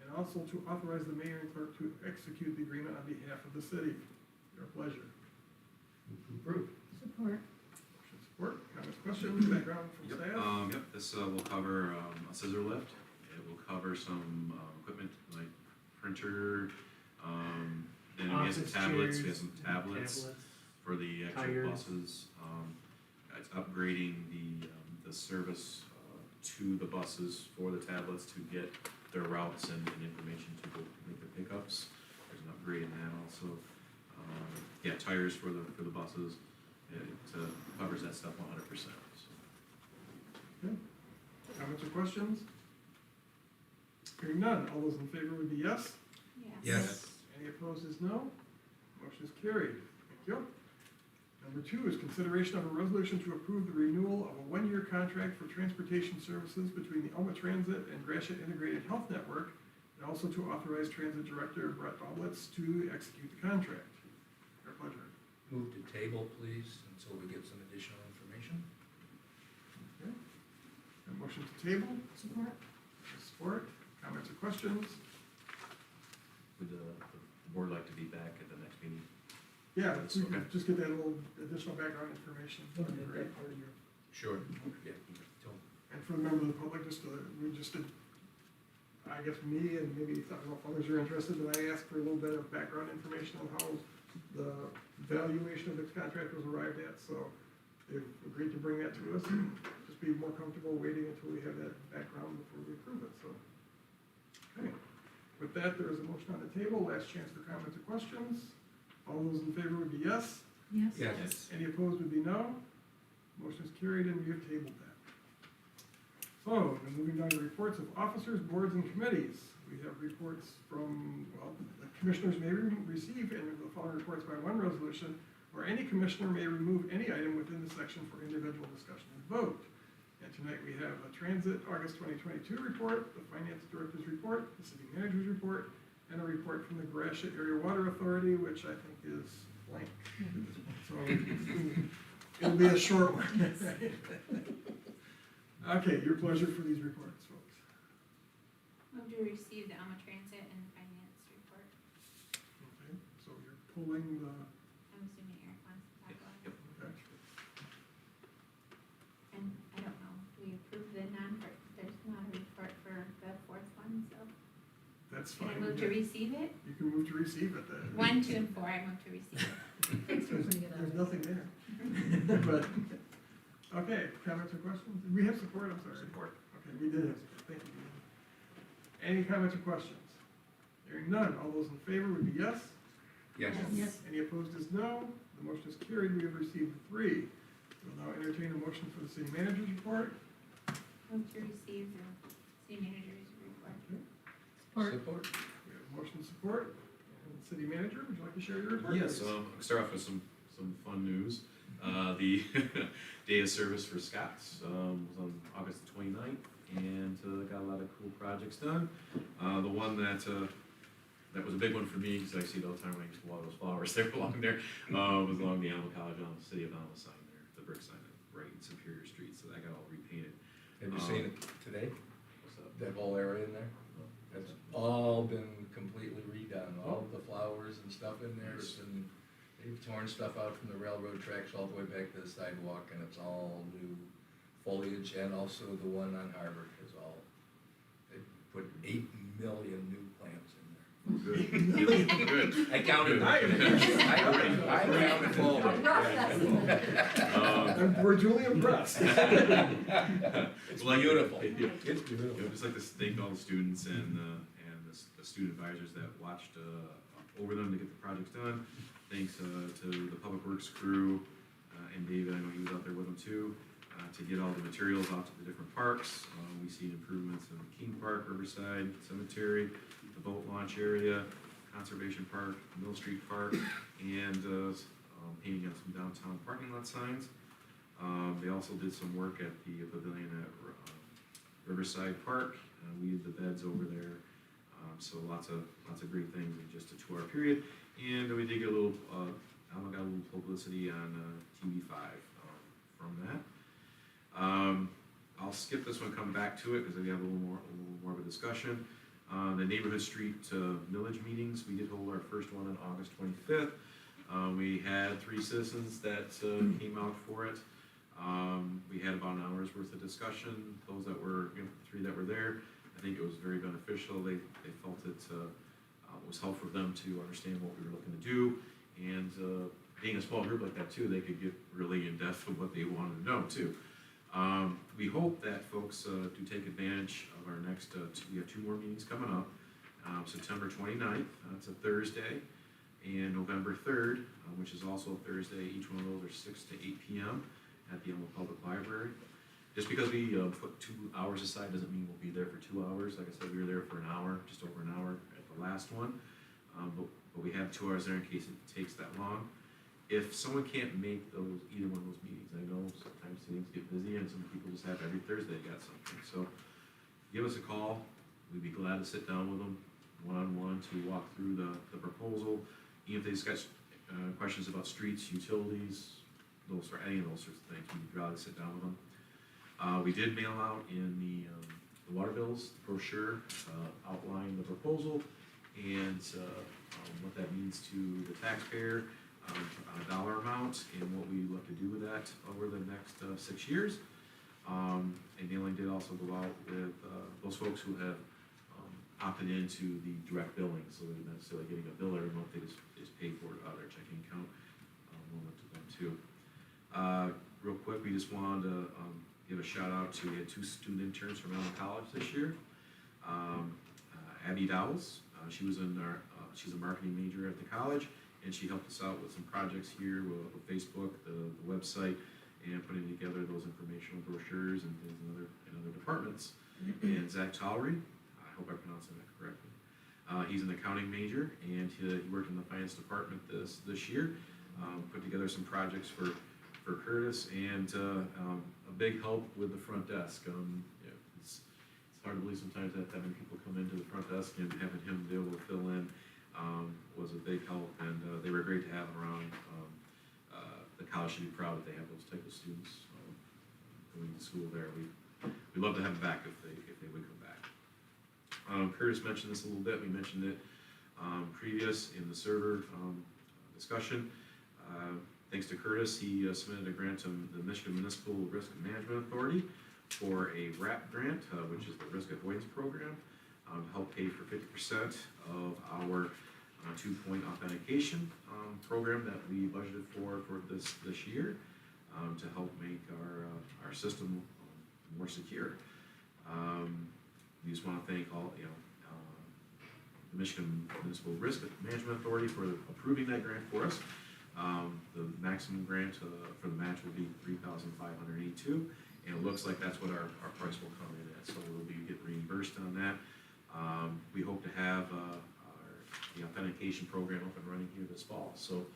and also to authorize the mayor and clerk to execute the agreement on behalf of the city. Your pleasure. Move to approve. Support. Motion support, comments, questions, background from staff? Yep, this will cover a scissor lift. It will cover some equipment like printer, then we have some Office tablets, we have chairs, some tablets for the actual tires. buses. It's upgrading the service to the buses for the tablets to get their routes and information to go make the pickups. There's an upgrade in that also. Yeah, tires for the buses. It covers that stuff 100%. Okay. Comments or questions? Hearing none, all those in favor would be yes. Yes. Any opposed is no. Motion is carried. Thank you. Number two is consideration of a resolution to approve the renewal of a one-year contract for transportation services between the Elma Transit and Gratiot Integrated Health Network, and also to authorize Transit Director Brett Oblitz to execute the contract. Your pleasure. Move to table, please, until we get some additional information. Okay. A motion to table. Support. Support. Comments or questions? Would the board like to be back at the next meeting? Yeah, if we Okay. could just get that little additional background information. That'd be great. Sure. Yeah. And for the member of the public, we just did, I guess me and maybe, I don't know if others are interested, but I asked for a little bit of background information on how the valuation of the contract was arrived at, so they've agreed to bring that to us, and just be more comfortable waiting until we have that background before we approve it, so. Okay, with that, there is a motion on the table, last chance for comments or questions. All those in favor would be yes, Yes. Yes. any opposed would be no. Motion is carried and we have tabled that. So, then moving down to reports of officers, boards, and committees. We have reports from, well, the commissioners may receive any of the following reports by one resolution, or any commissioner may remove any item within the section for individual discussion and vote. And tonight we have a transit August 2022 report, the finance director's report, the city manager's report, and a report from the Gratiot Area Water Authority, which I think is blank. So it'll be a short one. Okay, your pleasure for these reports, folks. Move to receive the Alma Transit and Finance report. Okay, so you're pulling the, I'm assuming Eric wants to talk about it. okay. And I don't know, we approved the there's not a report for the fourth one, so. That's Can fine. I move to receive it? You can move to receive it then. 1, 2, and 4, I move to receive it. There's nothing there. But, okay, comments or questions? Did we have support? I'm sorry. Support. Okay, we did have support, thank you. Any comments or questions? Hearing none, all those in favor would be yes. Yes. Yes. Any opposed is no. The motion is carried, we have received 3. We'll now entertain a motion for the city manager's report. Move to receive the city manager's report. Support. We have motion support. And city manager, would you like to share your report? Yes, I'll start off with some fun news. The day of service for Scott's was on August 29th, and got a lot of cool projects done. The one that was a big one for me, because I see it all the time when I used to water those flowers there along there, was along the Alma College, on the City of Alma sign there, the brick sign right in Superior Street, so that got all repainted. Have you seen it today? What's up? That whole area in there? It's all been completely redone, all the flowers and stuff in there, Nice. and they've torn stuff out from the railroad tracks all the way back to the sidewalk, and it's all new foliage, and also the one on Harvard is all, they put 8 million new plants in there. Good, good. I counted. I counted forward. We're duly impressed. It's Well, beautiful. It's It's beautiful. I'd just like to thank all the students and the student advisors that watched over them to get the projects done. Thanks to the Public Works crew and David, I know he was out there with them too, to get all the materials out to the different parks. We see improvements in King Park, Riverside, Cemetery, the boat launch area, Conservation Park, Mill Street Park, and painting on some downtown parking lot signs. They also did some work at the pavilion at Riverside Park. We did the beds over there. So lots of great things in just a 2-hour period. And we did get a little, Alma got a little publicity on TV5 from that. I'll skip this one, come back to it, because we have a little more of a discussion. The neighborhood street village meetings, we did hold our first one on August 25th. We had 3 citizens that came out for it. We had about an hour's worth of discussion. Those that were, the 3 that were there, I think it was very beneficial. They felt it was helpful for them to understand what we were looking to do. And being a small group like that too, they could get really in depth of what they wanted to know too. We hope that folks do take advantage of our next, we have 2 more meetings coming up. September 29th, that's a Thursday, and November 3rd, which is also a Thursday. Each one of those are 6 to 8 p.m. at the Alma Public Library. Just because we put 2 hours aside doesn't mean we'll be there for 2 hours. Like I said, we were there for an hour, just over an hour at the last one. But we have 2 hours there in case it takes that long. If someone can't make either one of those meetings, I know sometimes things get busy and some people just have every Thursday got something. So give us a call. We'd be glad to sit down with them one-on-one to walk through the proposal. Even if they've got questions about streets, utilities, any of those sorts of things, we'd be glad to sit down with them. We did mail out in the water bills brochure outlining the proposal and what that means to the taxpayer, a dollar amount, and what we look to do with that over the next 6 years. And mailing did also go out with those folks who have opted into the direct billing, so they're not necessarily getting a bill every month, they just pay for it out of their checking account. We'll look to them too. real quick, we just wanted to, give a shout out to, we had 2 student interns from Allen College this year. Abby Dowles, she was in our, she's a marketing major at the college, and she helped us out with some projects here with Facebook, the website, and putting together those informational brochures and things in other departments. And Zach Tollery, I hope I pronounced that correctly. He's an accounting major, and he worked in the finance department this year. Put together some projects for Curtis, and a big help with the front desk. Yeah, it's hard to believe sometimes that having people come into the front desk and having him be able to fill in was a big help, and they were great to have around. The college should be proud that they have those type of students going to school there. We'd love to have them back if they would come back. Curtis mentioned this a little bit. We mentioned it previous in the server discussion. Thanks to Curtis, he submitted a grant to the Michigan Municipal Risk Management Authority for a RAP grant, which is the Risk Avoidance Program, to help pay for 50% of our 2-point authentication program that we budgeted for this year, to help make our system more secure. We just want to thank all, the Michigan Municipal Risk Management Authority for approving that grant for us. The maximum grant for the match will be $3,582, and it looks like that's what our price will come in at, so we'll be getting reimbursed on that. We hope to have the authentication program up and running here this fall, so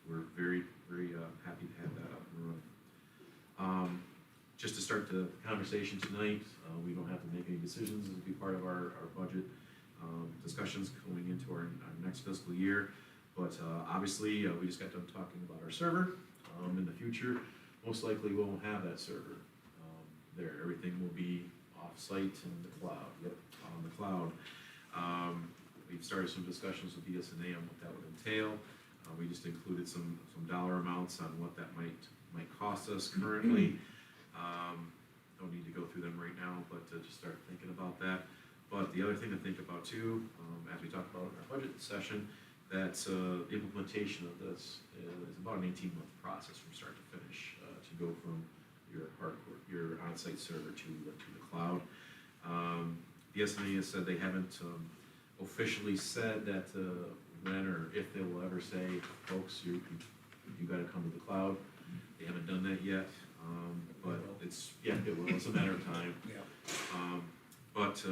we're very, very happy to have that up and running. Just to start the conversation tonight, we don't have to make any decisions. It'll be part of our budget discussions going into our next fiscal year. But obviously, we just got done talking about our server. In the future, most likely we won't have that server there. Everything will be off-site in the cloud. Yep, on the cloud. We've started some discussions with BSNA on what that would entail. We just included some dollar amounts on what that might cost us currently. Don't need to go through them right now, but just start thinking about that. But the other thing to think about too, as we talked about in our budget session, that the implementation of this is about an 18-month process from start to finish to go from your on-site server to the cloud. BSNA has said they haven't officially said that when or if they will ever say, folks, you got to come to the cloud. They haven't done that yet, but it will. It's a matter of time. Yeah. That's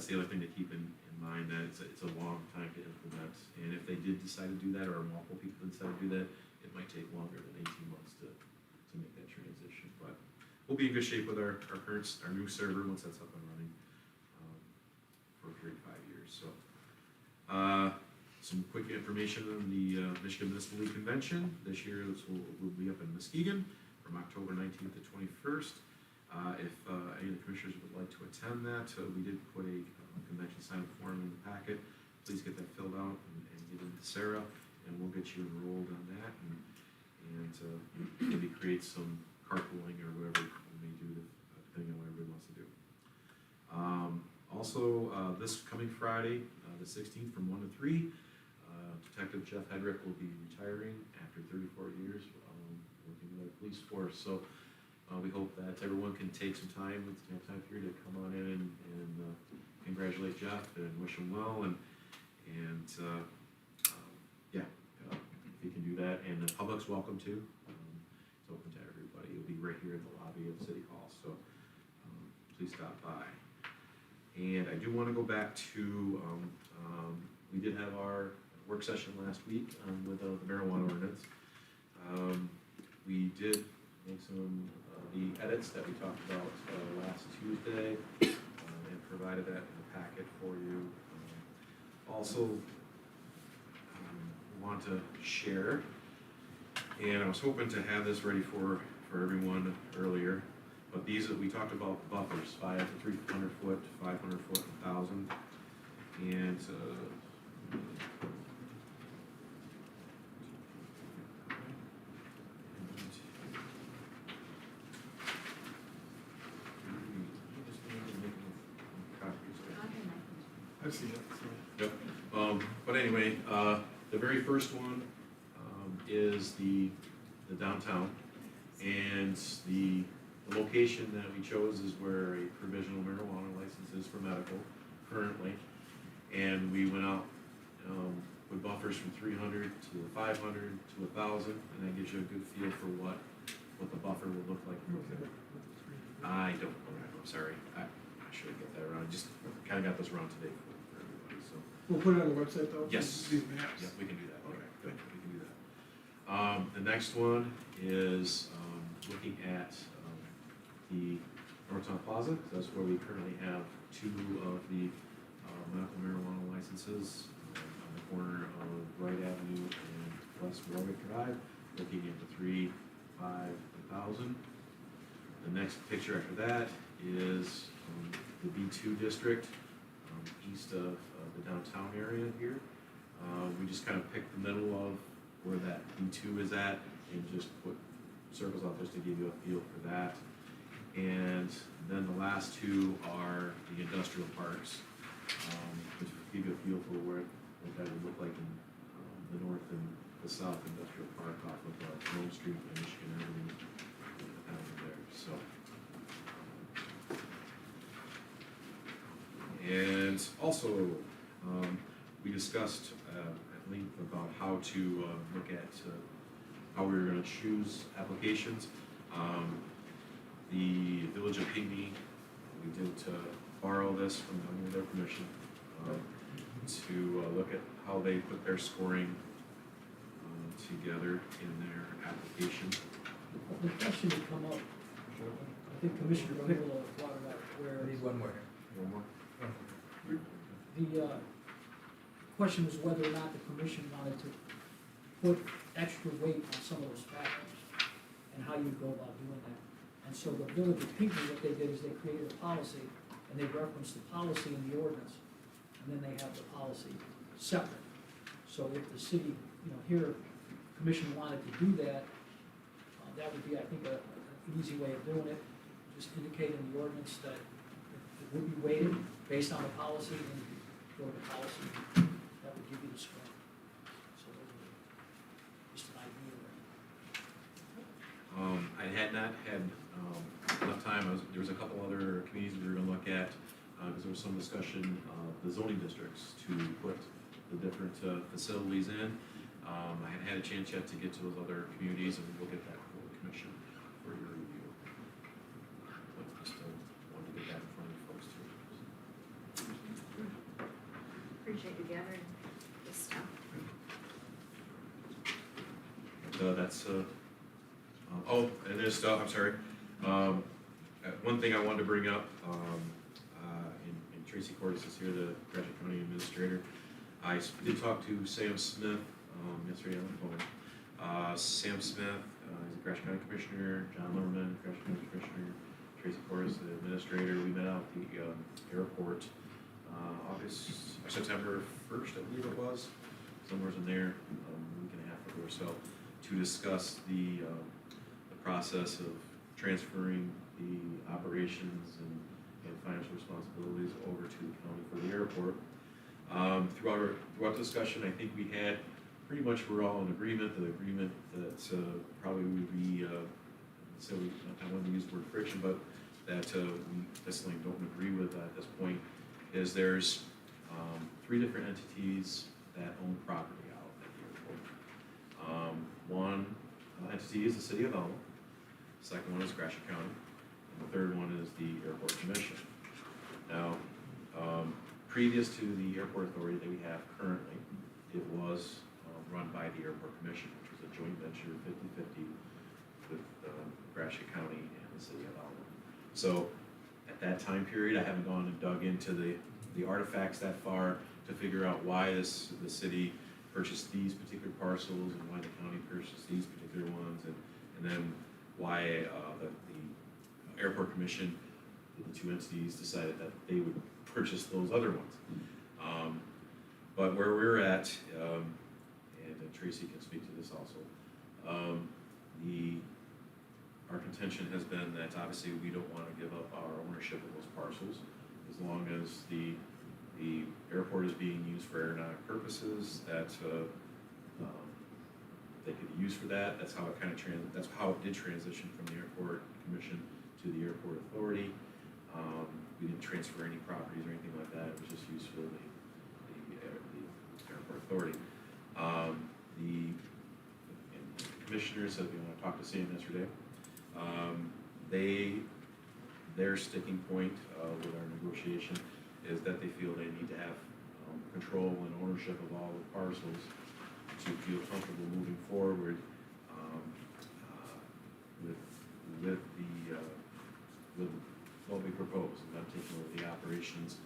the other thing to keep in mind, that it's a long time to implement, and if they did decide to do that, or multiple people decide to do that, it might take longer than 18 months to make that transition. But we'll be in good shape with our new server once that's up and running for a period of 5 years. So, some quick information on the Michigan Municipal League Convention. This year will be up in Muskegon from October 19th to 21st. If any of the commissioners would like to attend that, we did put a convention sign-up form in the packet. Please get that filled out and give it to Sarah, and we'll get you enrolled on that, and maybe create some carpooling or whatever we may do, depending on what everybody wants to do. Also, this coming Friday, the 16th, from 1 to 3, Detective Jeff Hedrick will be retiring after 34 years working with our police force. So we hope that everyone can take some time here to come on in and congratulate Jeff and wish him well, and if you can do that, and the public's welcome too. It's open to everybody. It'll be right here in the lobby of City Hall, so please stop by. And I do want to go back to we did have our work session last week with the marijuana ordinance. We did make some the edits that we talked about last Tuesday, and provided that in the packet for you. Also, want to share, and I was hoping to have this ready for everyone earlier, but these that we talked about buffers, 5 to 300 foot, 500 foot, 1,000, and I've seen it. Yep. But anyway, the very first one is the downtown. And the location that we chose is where a provisional marijuana license is for medical currently. And we went out, with buffers from 300 to 500 to 1,000, and that gives you a good feel for what the buffer will look like. I don't know, I'm sorry, I should get that around, just kinda got this around today for everybody, so. We'll put it on the website though? Yes. These maps? Yep, we can do that. Okay, Good, we can do that. The next one is, looking at, the Northtown Plaza. That's where we currently have 2 of the, medical marijuana licenses, on the corner of Wright Avenue and West Warwick Drive, looking into 3, 5, and 1,000. The next picture after that is, the B2 district, east of the downtown area here. We just kind of picked the middle of where that B2 is at and just put circles out just to give you a feel for that. And then the last 2 are the industrial parks, which will give you a feel for what that would look like in the north and the south industrial park off of Rome Street and Michigan Avenue down there. So. And also, we discussed at length about how to look at how we were going to choose applications. The Village of Pinckney, we did borrow this from them with their permission to look at how they put their scoring together in their application. The question would come up, I think Commissioner Bigelow brought it up, where I need one more. One more? the question was whether or not the commission wanted to put extra weight on some of those factors and how you go about doing that. And so the Village of Pinckney, what they did is they created a policy and they referenced the policy in the ordinance, and then they have the policy separate. So if the city, here, commission wanted to do that, that would be, I think, an easy way of doing it. Just indicate in the ordinance that it would be weighted based on the policy, and go to the policy, that would give you the score. So those are just an idea there. I had not had enough time. There was a couple other communities we were going to look at, because there was some discussion of the zoning districts to put the different facilities in. I hadn't had a chance yet to get to those other communities, and we'll get that for the commission for your review. But just wanted to get that in front of you folks too. Appreciate you gathering this stuff. But, that's, and there's stuff, I'm sorry. One thing I wanted to bring up, and Tracy Cordes is here, the Gratiot County Administrator. I did talk to Sam Smith yesterday on the phone. Sam Smith is the Gratiot County Commissioner, John Lerman, Gratiot County Commissioner, Tracy Cordes, the Administrator. We met out at the airport September 1st, I believe it was, somewhere in there, a week and a half ago or so, to discuss the process of transferring the operations and financial responsibilities over to the county for the airport. Throughout the discussion, I think we had pretty much we're all in agreement. The agreement that probably would be, so I wouldn't use the word friction, but that we definitely don't agree with at this point, is there's 3 different entities that own property out at the airport. One entity is the City of Elma, the second one is Gratiot County, and the third one is the Airport Commission. Now, previous to the Airport Authority that we have currently, it was run by the Airport Commission, which was a joint venture 50-50 with Gratiot County and the City of Elma. So at that time period, I haven't gone and dug into the artifacts that far to figure out why the city purchased these particular parcels and why the county purchased these particular ones, and then why the Airport Commission, the 2 entities, decided that they would purchase those other ones. But where we're at, and Tracy can speak to this also, our contention has been that obviously we don't want to give up our ownership of those parcels as long as the airport is being used for aeronautic purposes, that they could be used for that. That's how it kind of that's how it did transition from the airport commission to the airport authority. We didn't transfer any properties or anything like that. It was just used for the airport authority. The commissioners, if you want to talk to Sam yesterday, their sticking point with our negotiation is that they feel they need to have control and ownership of all the parcels to feel comfortable moving forward with what we propose, and not taking over the operations,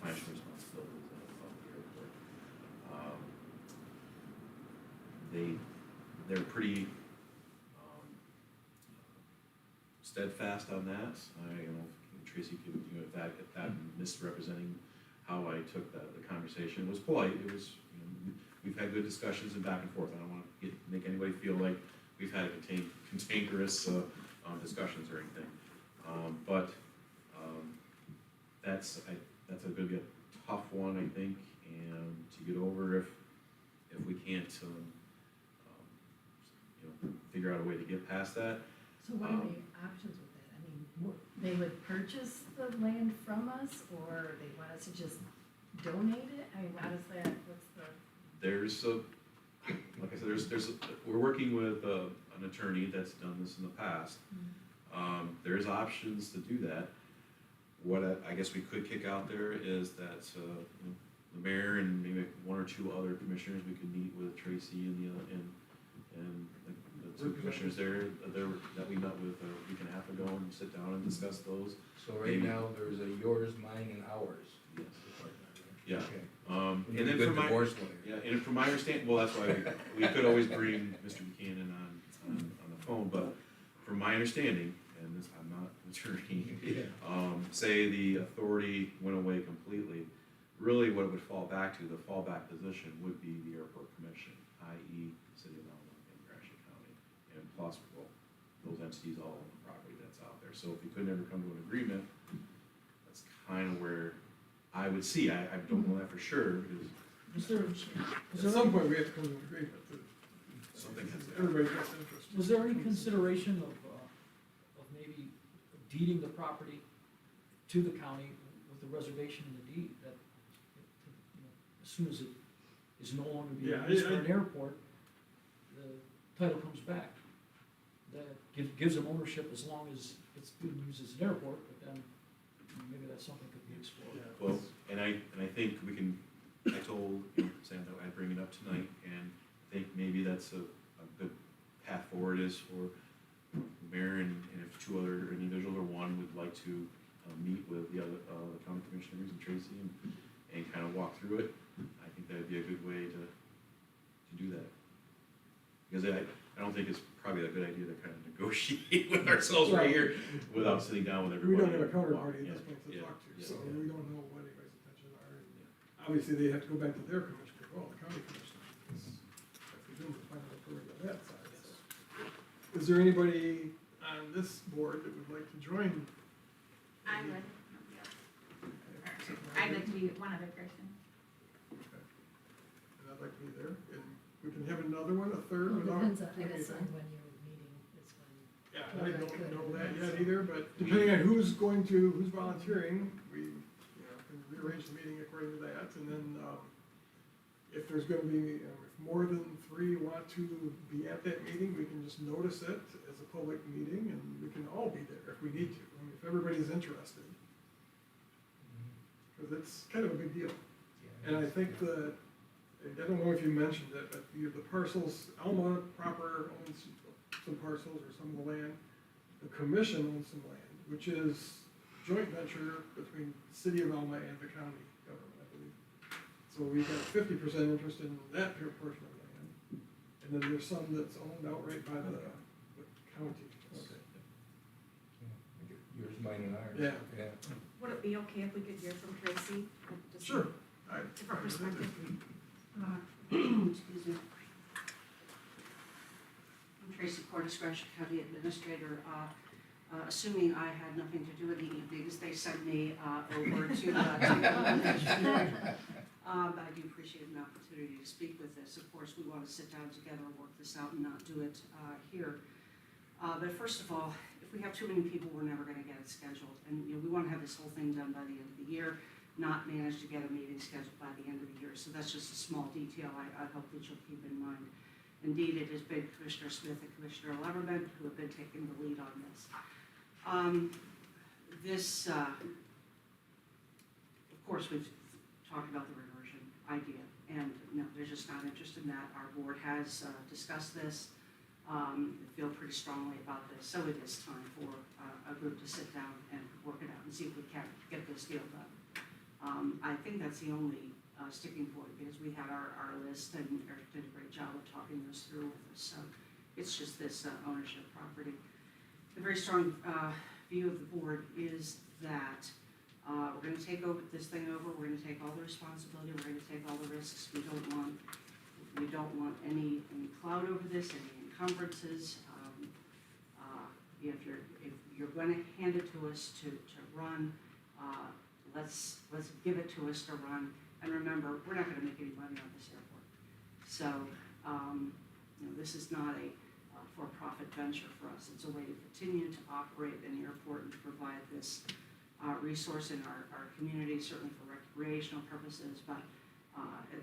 financial responsibilities of the airport. They're pretty steadfast on that. Tracy, if that misrepresenting how I took the conversation, it was polite. It was, we've had good discussions and back and forth. I don't want to make anybody feel like we've had cantankerous discussions or anything. But that's going to be a tough one, I think, and to get over if we can't, figure out a way to get past that. So what are the options with that? I mean, they would purchase the land from us, or they want us to just donate it? I mean, how does that, what's the? Like I said, we're working with an attorney that's done this in the past. There's options to do that. What I guess we could kick out there is that the mayor and maybe one or two other commissioners, we could meet with Tracy and the two commissioners there that we met with a week and a half ago and sit down and discuss those. So right now, there's a yours, mine, and ours. Yes. Yeah. Okay. And then Good from my, divorce lawyer. yeah, and from my understanding, well, that's why we could always bring Mr. Buchanan on the phone, but from my understanding, and this, I'm not an attorney, say the authority went away completely, really what it would fall back to, the fallback position would be the airport commission, i.e. City of Alma and Gratiot County, and plus, well, those entities all own the property that's out there. So if we could never come to an agreement, that's kind of where I would see, I don't know that for sure, because At some point, we have to come to an agreement that something has to happen. everybody gets interest. Was there any consideration of maybe deeding the property to the county with the reservation in the deed that, as soon as it is no longer being Yeah, used for an airport, the title comes back? That gives them ownership as long as it's being used as an airport, but then maybe that's something could be explored. Yeah. Well, and I think we can, I told Sam that I'd bring it up tonight, and I think maybe that's a good path forward is for the mayor and if two other individuals or one would like to meet with the other, the county commissioners and Tracy and kind of walk through it. I think that'd be a good way to do that. Because I don't think it's probably a good idea to kind of negotiate with ourselves right here without sitting down with We everybody. don't have a counterparty at this point to Yeah, talk to, yeah, so yeah. we don't know what anybody's intentions are. Obviously, they have to go back to their commissioner, well, the county commissioner, because I presume the final authority on that side, so. Is there anybody on this board that would like to join? I would. I'd like to be one other person. And I'd like to be there, and we can have another one, a third, Well, without. depends on, I guess, anything. on when your meeting is when. Yeah, I don't know that yet either, but depending on who's volunteering, we, can rearrange the meeting according to that, and then, if there's gonna be, if more than 3 want to be at that meeting, we can just notice it as a public meeting, and we can all be there if we need to, I mean, if everybody's interested. Cause it's kind of a big deal, and I think that, I don't know if you mentioned it, but the parcels, Alma proper owns some parcels or some of the land. The commission owns some land, which is joint venture between the city of Alma and the county government, I believe. So we got 50% interest in that portion of land, and then there's some that's owned outright by the county. Okay. Yours, mine, and ours. Yeah. Would it be okay if we could hear from Tracy? Just Sure. different perspective. Excuse me. I'm Tracy Portis, Gratiot County Administrator. Assuming I had nothing to do with the evenings, they sent me over to But I do appreciate an opportunity to speak with this. Of course, we want to sit down together and work this out and not do it here. But first of all, if we have too many people, we're never gonna get it scheduled. And, we wanna have this whole thing done by the end of the year, not manage to get a meeting scheduled by the end of the year. So that's just a small detail I hope that you'll keep in mind. Indeed, it has been Commissioner Smith and Commissioner Leverman who have been taking the lead on this. Of course, we've talked about the reversion idea, and no, they're just not interested in that. Our board has discussed this. Feel pretty strongly about this, so it is time for a group to sit down and work it out and see if we can get this deal done. I think that's the only sticking point, because we had our list, and Eric did a great job of talking this through with us, so it's just this ownership property. The very strong view of the board is that we're gonna take this thing over, we're gonna take all the responsibility, we're gonna take all the risks. We don't want any cloud over this, any encumbrances. If you're gonna hand it to us to run, let's give it to us to run. And remember, we're not gonna make any money on this airport. So, this is not a for-profit venture for us. It's a way to continue to operate an airport and to provide this resource in our community, certainly for recreational purposes, but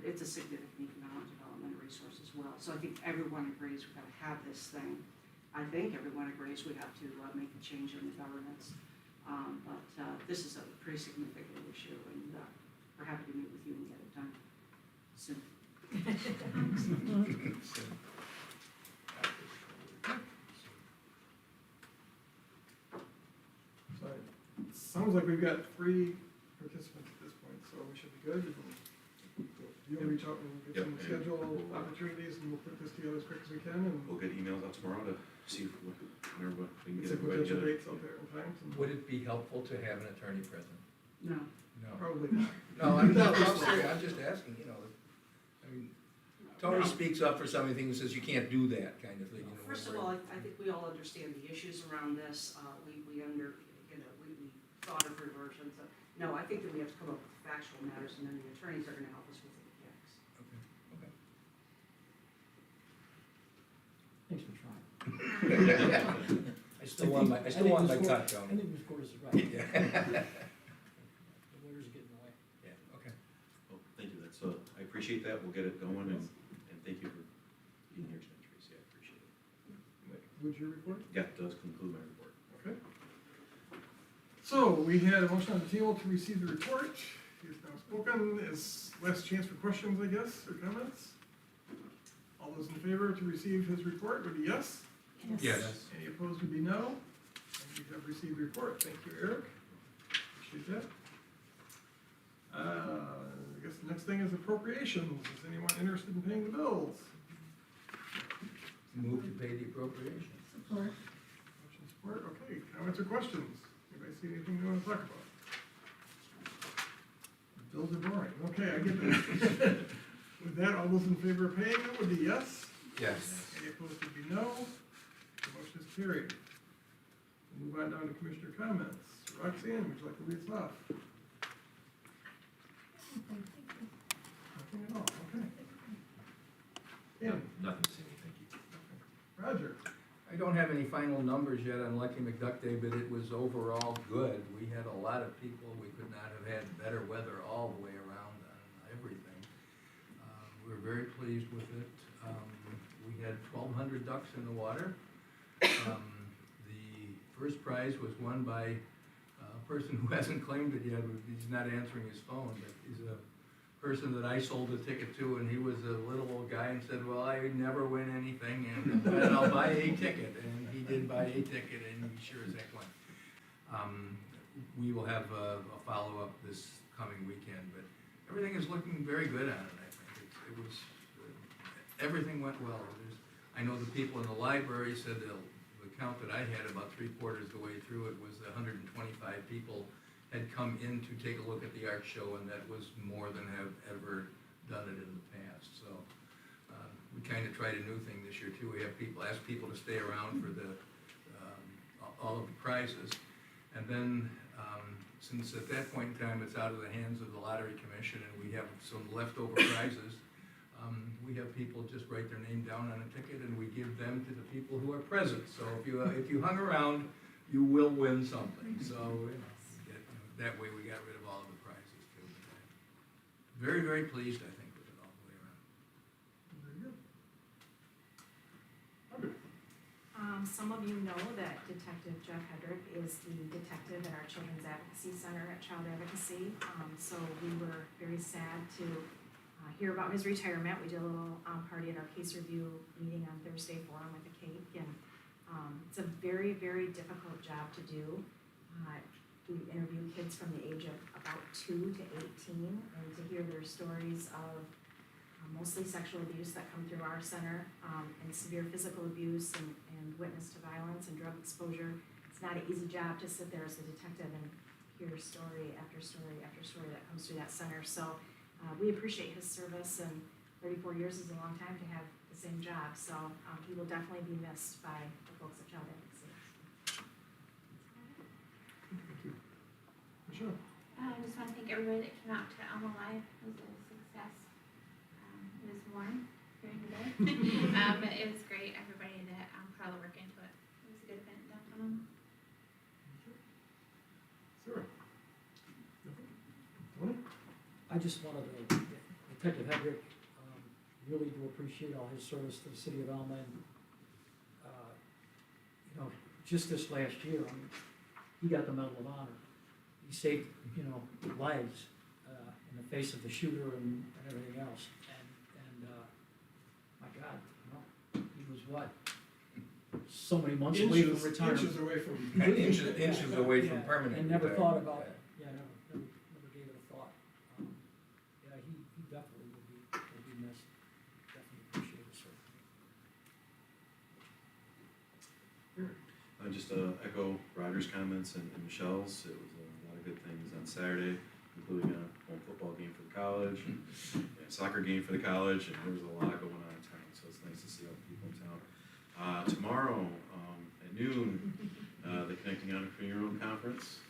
it's a significant economic development resource as well. So I think everyone agrees we've got to have this thing. I think everyone agrees we have to make a change in the governance. But this is a pretty significant issue, and we're happy to meet with you and get it done soon. So it sounds like we've got 3 participants at this point, so we should be good. You'll reach out and get some schedule opportunities, and we'll put this together as quick as we can, and We'll get emails out tomorrow to see whenever we can get get some everybody potential together. dates out there in time. Would it be helpful to have an attorney present? No. No. Probably not. No, I'm serious, I'm just asking, I mean, Tony speaks up for some of the things, says you can't do that kind of thing, First of all, I think we all understand the issues around this. We thought of reversions. No, I think that we have to come up with factual matters, and then the attorneys are gonna help us with the mechanics. Thanks for trying. I still want my cut, I Tony. think Ms. Cordes is right. The lawyers are getting in the way. Yeah, okay. Well, thank you, I appreciate that, we'll get it going, and thank you for being here tonight, Tracy, I appreciate it. Would you report? Yeah, it does conclude my report. Okay. So, we had a motion on the table to receive the report. He has now spoken. Is last chance for questions, I guess, or comments? All those in favor to receive his report would be yes. Yes. Any opposed would be no. And you have received the report. Thank you, Eric. Appreciate that. I guess the next thing is appropriations. Is anyone interested in paying the bills? Move to pay the appropriation. Support. Motion support. Okay, comments or questions? Anybody see anything you want to talk about? Bills are boring. Okay, I get that. With that, all those in favor of paying them would be yes. Yes. Any opposed would be no. The motion is carried. We'll move on down to commissioner comments. Roxanne, would you like to lead us off? Nothing at all, okay. Ken? Nothing to say, thank you. Roger? I don't have any final numbers yet on Lucky McDuck Day, but it was overall good. We had a lot of people. We could not have had better weather all the way around on everything. We were very pleased with it. We had 1,200 ducks in the water. The first prize was won by a person who hasn't claimed it yet. He's not answering his phone, but he's a person that I sold a ticket to, and he was a little old guy and said, well, I never win anything, and I'll buy a ticket. And he did buy a ticket, and he sure as heck won. We will have a follow-up this coming weekend, but everything is looking very good on it, I think. It was, everything went well. I know the people in the library said the count that I had about 3/4 the way through it was 125 people had come in to take a look at the art show, and that was more than have ever done it in the past. So we kind of tried a new thing this year too. We have ask people to stay around for all of the prizes. And then, since at that point in time, it's out of the hands of the lottery commission and we have some leftover prizes, we have people just write their name down on a ticket and we give them to the people who are present. So if you hung around, you will win something. So, that way we got rid of all of the prizes too. Very, very pleased, I think, with it all the way around. Very good. Some of you know that Detective Jeff Hedrick is the detective at our Children's Advocacy Center at Child Advocacy. So we were very sad to hear about his retirement. We did a little party at our case review meeting on Thursday for him with a cake, and it's a very, very difficult job to do. We interview kids from the age of about 2 to 18, and to hear their stories of mostly sexual abuse that come through our center, and severe physical abuse and witness to violence and drug exposure. It's not an easy job to sit there as a detective and hear story after story after story that comes through that center. So we appreciate his service, and 34 years is a long time to have the same job. So he will definitely be missed by the folks at Child Advocacy. Thank you. Michelle? I just want to thank everybody that came out to Alma Live. It was a success. It was warm during the day. It was great. Everybody that put all the work into it. It was a good event downtown. Sarah? Nothing? Tony? I just wanted to, Detective Hedrick, really do appreciate all his service to the city of Alma, and, just this last year, he got the Medal of Honor. He saved, lives, in the face of the shooter and everything else, and my God, he was what? So many months away from retirement. Inches away from. Inches away from permanent. And never thought about it, never gave it a thought. He definitely will be missed, definitely appreciate his service. Just echo Roger's comments and Michelle's. It was a lot of good things on Saturday, including a home football game for the college, and a soccer game for the college, and there was a lot going on in town, so it's nice to see all the people in town. Tomorrow at noon, the Connecting Entrepreneurial Conference.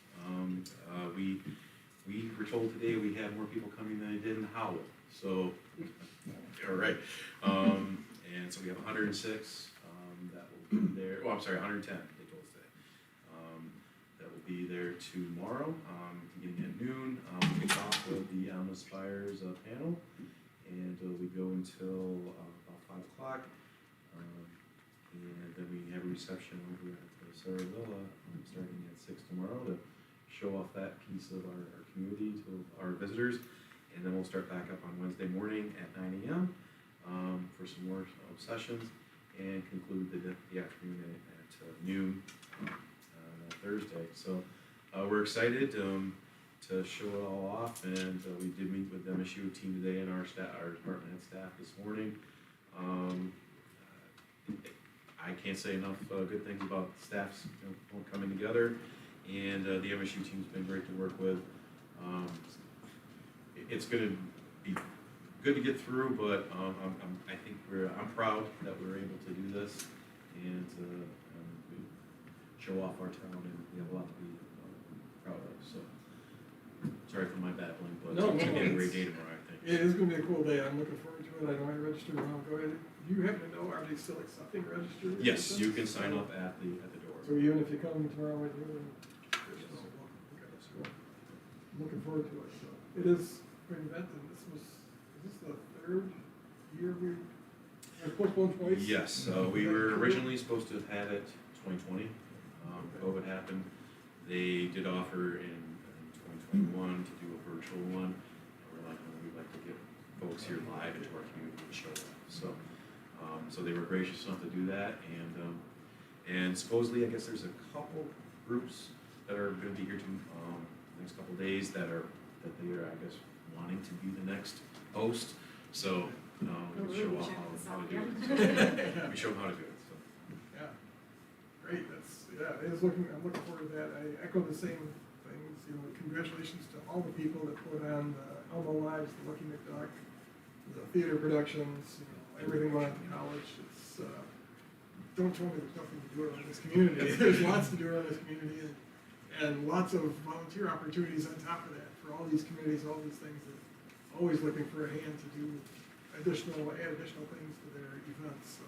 We were told today we had more people coming than I did in Howell, so, all right. And so we have 106 that will be there, 110, they told us today. That will be there tomorrow, beginning at noon. We'll kick off with the Alma Aspires panel, and we go until about 5 o'clock. And then we have a reception over at the Sarah Villa, starting at 6 tomorrow to show off that piece of our community to our visitors. And then we'll start back up on Wednesday morning at 9 a.m. For some more sessions, and conclude the afternoon at noon on Thursday. So we're excited to show it all off, and we did meet with the MSU team today and our department head staff this morning. I can't say enough good things about staffs coming together, and the MSU team's been great to work with. It's going to be good to get through, but I think I'm proud that we're able to do this and we show off our town, and we have a lot to be proud of. So sorry for my babbling, but it's going to be a great day tomorrow, I think. It is going to be a cool day. I'm looking forward to it. I know I registered a while ago. Do you happen to know, are they still accepting registered? Yes, you can sign up at the door. So even if you come tomorrow with you, then there's no welcome. Okay, that's cool. I'm looking forward to it. So it is a great event, and is this the third year we postponed twice? Yes, we were originally supposed to have had it 2020. COVID happened. They did offer in 2021 to do a virtual one. And we're like, we'd like to get folks here live into our community to show up. So, so they were gracious enough to do that, and supposedly, I guess there's a couple groups that are going to be here next couple days that they are, I guess, wanting to be the next host. So we show off how to do it. We show them how to do it. So. Yeah, great. I'm looking forward to that. I echo the same things. Congratulations to all the people that put on the Alma Lives, the Lucky McDuck, the theater productions, everything went on to college. Don't tell me there's nothing to do around this community. There's lots to do around this community, and And lots of volunteer opportunities on top of that for all these committees, all these things that always looking for a hand to do add additional things to their events, so.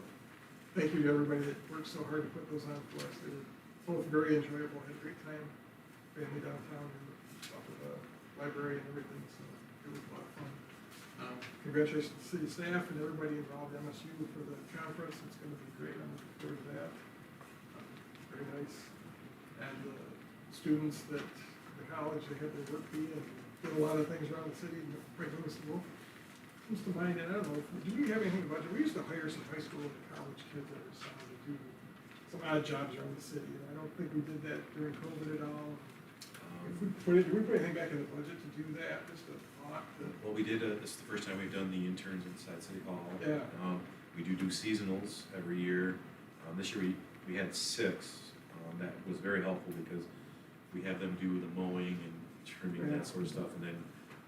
Thank you to everybody that worked so hard to put those on for us. They were both very enjoyable, had a great time, family downtown and off of the library and everything, so it was a lot of fun. Congratulations to city staff and everybody involved at MSU for the conference, it's gonna be great, I'm looking forward to that. Very nice. And the students that, the college, they had their work bee and did a lot of things around the city, and quite noticeable. Comes to mind, and I don't know, do we have anything about it? We used to hire some high school and college kids that were assigned to do some odd jobs around the city, and I don't think we did that during COVID at all. Did we put anything back in the budget to do that, just a thought that? Well, we did, this is the first time we've done the interns inside City Hall. Yeah. We do seasonals every year. This year we had 6. That was very helpful because we have them do the mowing and trimming, that sort of stuff, and then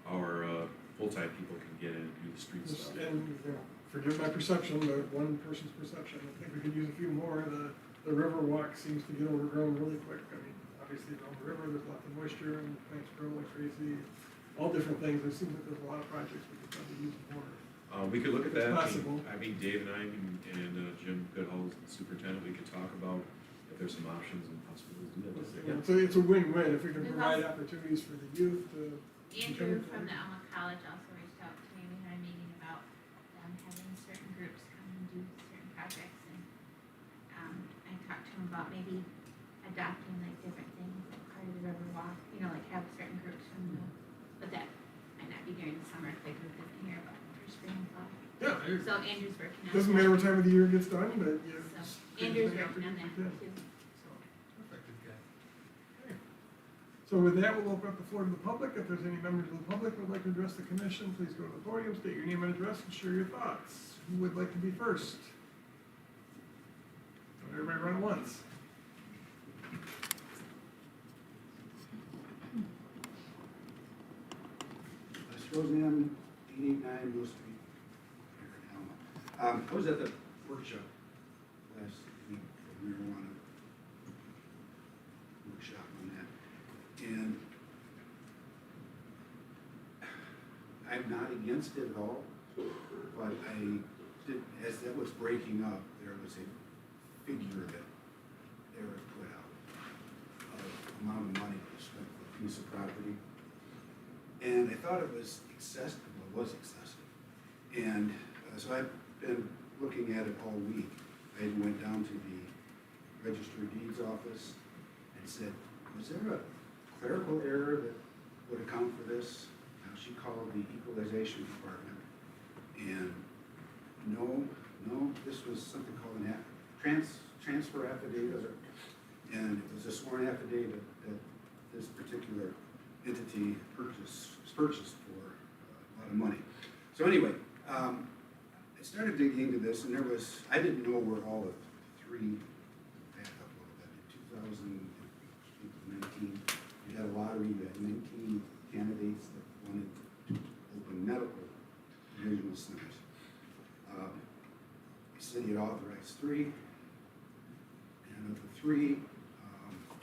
our full-time people can get in and do the street stuff. And, you know, forgive my perception, but one person's perception, I think we could use a few more. The river walk seems to get overgrown really quick. I mean, obviously around the river, there's lots of moisture and plants grow like crazy. All different things. It seems like there's a lot of projects we could probably use more. We could look at that. It's possible. I mean, Dave and I and Jim Goodhull, the superintendent, we could talk about if there's some options and possibilities to do that. It's a win-win if we can provide opportunities for the youth to. Andrew from the Alma College also reached out to me, we had a meeting about them having certain groups come and do certain projects, and, I talked to him about maybe adopting like different things, like part of the river walk, you know, like have certain groups from the, but that might not be during the summer if the group isn't here, but for spring and fall. Yeah. So Andrew's working on that. Doesn't matter what time of the year it gets done, but yeah. So Andrew's working on that too. So with that, we'll open up the floor to the public. If there's any members of the public who would like to address the commission, please go to the podium, state your name and address, and share your thoughts. Who would like to be first? Everybody run once. Roseanne, 889 Mill Street, here in Alma. I was at the workshop last week, for marijuana workshop on that, and I'm not against it at all, but I did, as that was breaking up, there was a figure that Eric put out of amount of money to spend for a piece of property. And I thought it was excessive, well, it was excessive. And so I've been looking at it all week. I went down to the Register of Deeds office and said, was there a clerical error that would account for this? She called the equalization department, and no, this was something called an transfer affidavit, and it was a sworn affidavit that this particular entity purchased for a lot of money. So anyway, I started digging into this, and I didn't know where all of 3, back up a little bit, in 2019, we had a lottery, we had 19 candidates that wanted to open medical divisional centers. The city had authorized 3, and of the 3,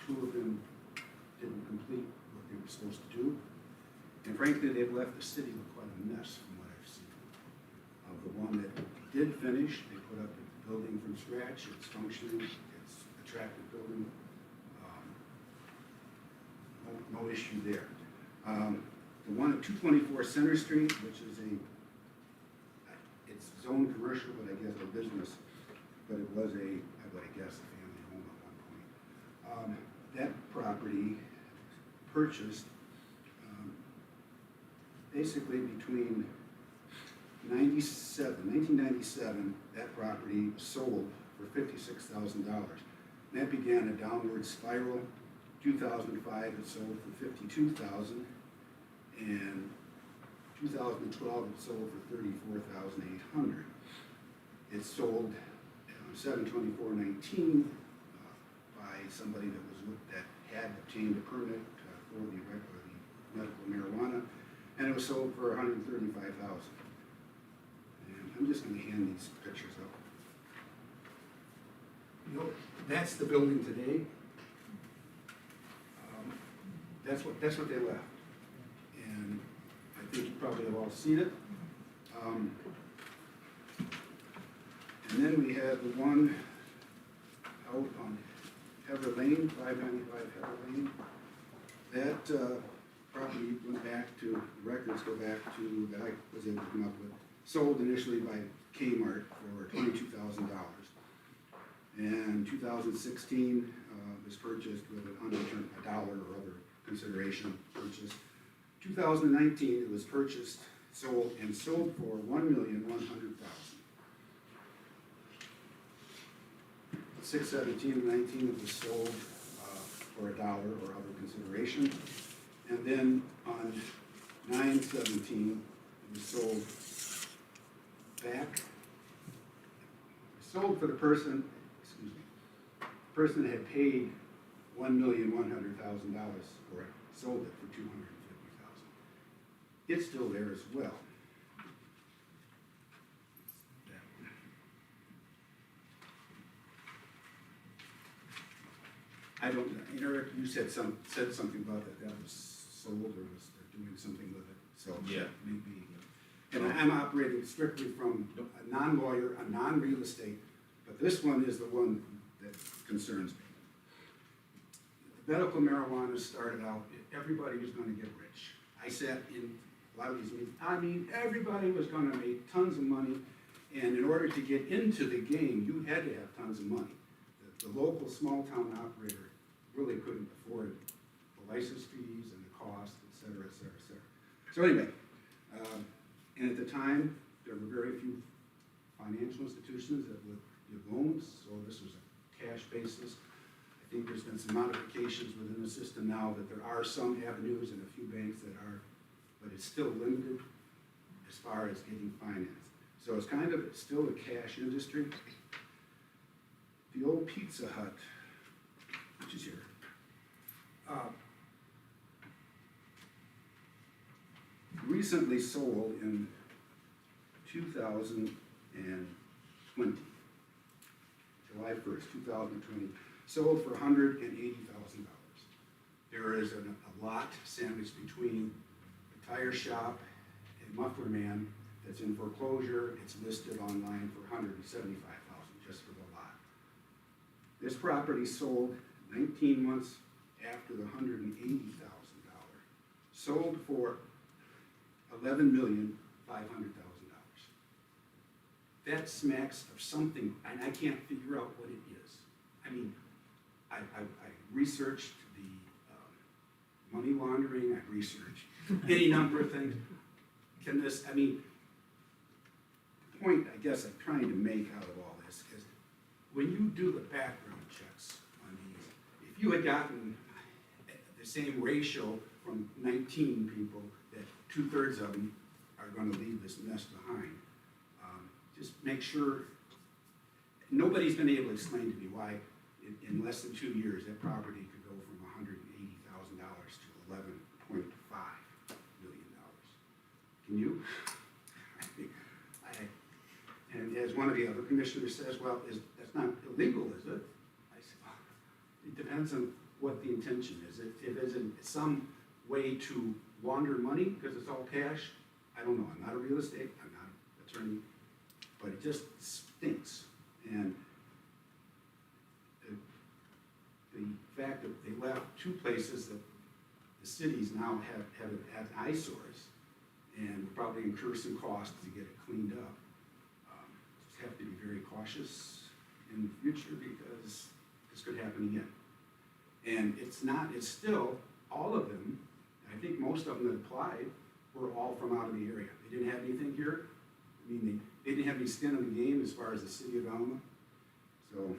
2 of them didn't complete what they were supposed to do. And frankly, they've left the city with quite a mess from what I've seen. Of the one that did finish, they put up a building from scratch, it's functioning, it's an attractive building. No issue there. The one at 224 Center Street, which is it's zoned commercial, but I guess a business, but it was I would guess, a family home at one point. That property purchased basically between 1997, that property sold for $56,000. That began a downward spiral. 2005, it sold for $52,000, and 2012, it sold for $34,800. It sold 7/24/19 by somebody that had obtained a permit for the medical marijuana, and it was sold for $135,000. And I'm just going to hand these pictures up. You know, that's the building today. that's what they left. And I think you probably have all seen it. And then we had the one out on Heather Lane, 595 Heather Lane. That property went back to, records go back to, that I was able to come up with, sold initially by Kmart for $22,000. And 2016 was purchased with an unreturned $1 or other consideration purchase. 2019 it was purchased, sold, and sold for $1,100,000. 6/17 of 19 it was sold for $1 or other consideration. And then on 9/17 it was sold back. Sold for the person, person had paid $1,100,000 for it, sold it for $250,000. It's still there as well. I don't, Eric, you said something about that was sold or was they're doing something with it, so. Yeah. Maybe. And I'm operating strictly from a non-lawyer, a non-real estate, but this one is the one that concerns me. Medical marijuana started out, everybody was gonna get rich. I sat in a lot of these meetings, I mean, everybody was gonna make tons of money, and in order to get into the game, you had to have tons of money. The local small-town operator really couldn't afford the license fees and the cost, et cetera, et cetera, et cetera. So anyway, and at the time, there were very few financial institutions that would give loans, so this was a cash basis. I think there's been some modifications within the system now that there are some avenues and a few banks that are, but it's still limited as far as getting financed. So it's kind of still a cash industry. The old Pizza Hut, which is here, recently sold in 2020, July 1st, 2020, sold for $180,000. There is a lot sandwiched between the tire shop and Muffler Man that's in foreclosure. It's listed online for $175,000 just for the lot. This property sold 19 months after the $180,000. Sold for $11,500,000. That smacks of something, and I can't figure out what it is. I mean, I researched the money laundering, I researched any number of things. Can this, I mean, the point I guess I'm trying to make out of all this is when you do the background checks on these, if you had gotten the same ratio from 19 people, that 2/3 of them are gonna leave this mess behind. Just make sure, nobody's been able to explain to me why in less than 2 years, that property could go from $180,000 to $11.5 million. Can you? And as one of the other commissioners says, well, that's not illegal, is it? I said, well, it depends on what the intention is. If it's in some way to launder money because it's all cash, I don't know. I'm not a real estate, I'm not an attorney, but it just stinks. And the fact that they left two places that the cities now have eyesores and will probably incur some costs to get it cleaned up. Just have to be very cautious in the future because this could happen again. And it's still, all of them, I think most of them that applied were all from out of the area. They didn't have anything here. I mean, they didn't have any skin in the game as far as the city of Alma. So,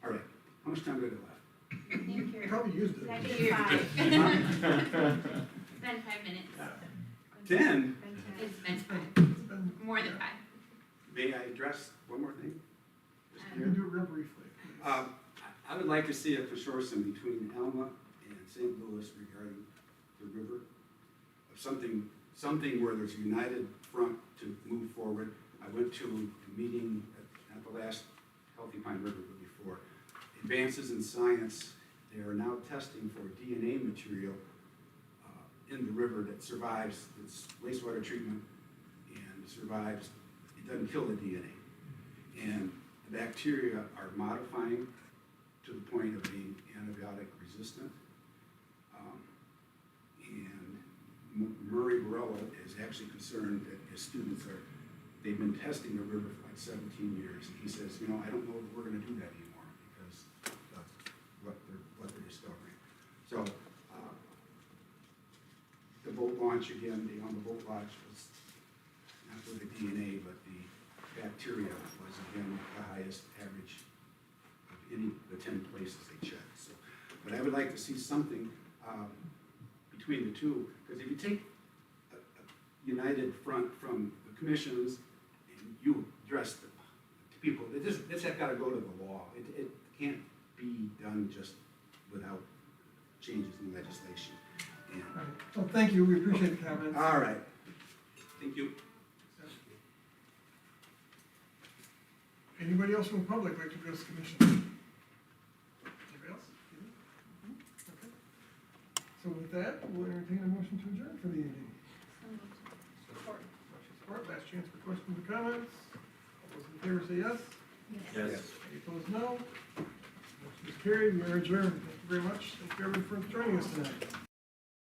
all right, how much time do I have left? Thank you. Probably used it. I gave you 5. It's been 5 minutes. 10? It's been 5. More than 5. May I address one more thing? You can do it real briefly. I would like to see a consortium between Alma and St. Louis regarding the river. Of something where there's a united front to move forward. I went to a meeting at the last Healthy Pine River before. Advances in science they are now testing for DNA material in the river that survives its wastewater treatment and survives, it doesn't kill the DNA. And the bacteria are modifying to the point of being antibiotic resistant. And Murray Barella is actually concerned that his students they've been testing the river for like 17 years. And he says, you know, I don't know if we're gonna do that anymore because that's what they're discovering. So, the boat launch again, on the boat launch was not with the DNA, but the bacteria was again the highest average of any of the 10 places they checked. So, but I would like to see something between the two, because if you take a united front from the commissions and you address the people, this has got to go to the law. It can't be done just without changes in legislation. And, All right. Well, thank you, we appreciate the comments. all right, thank you. Anybody else from the public like to address the commission? Anybody else? Okay. So with that, we'll entertain a motion to adjourn for the evening. Support. Motion support, last chance for questions or comments. All those in favor say yes. Yes. Any opposed, no. Motion is carried, we are adjourned. Thank you very much. Thank you everyone for joining us tonight.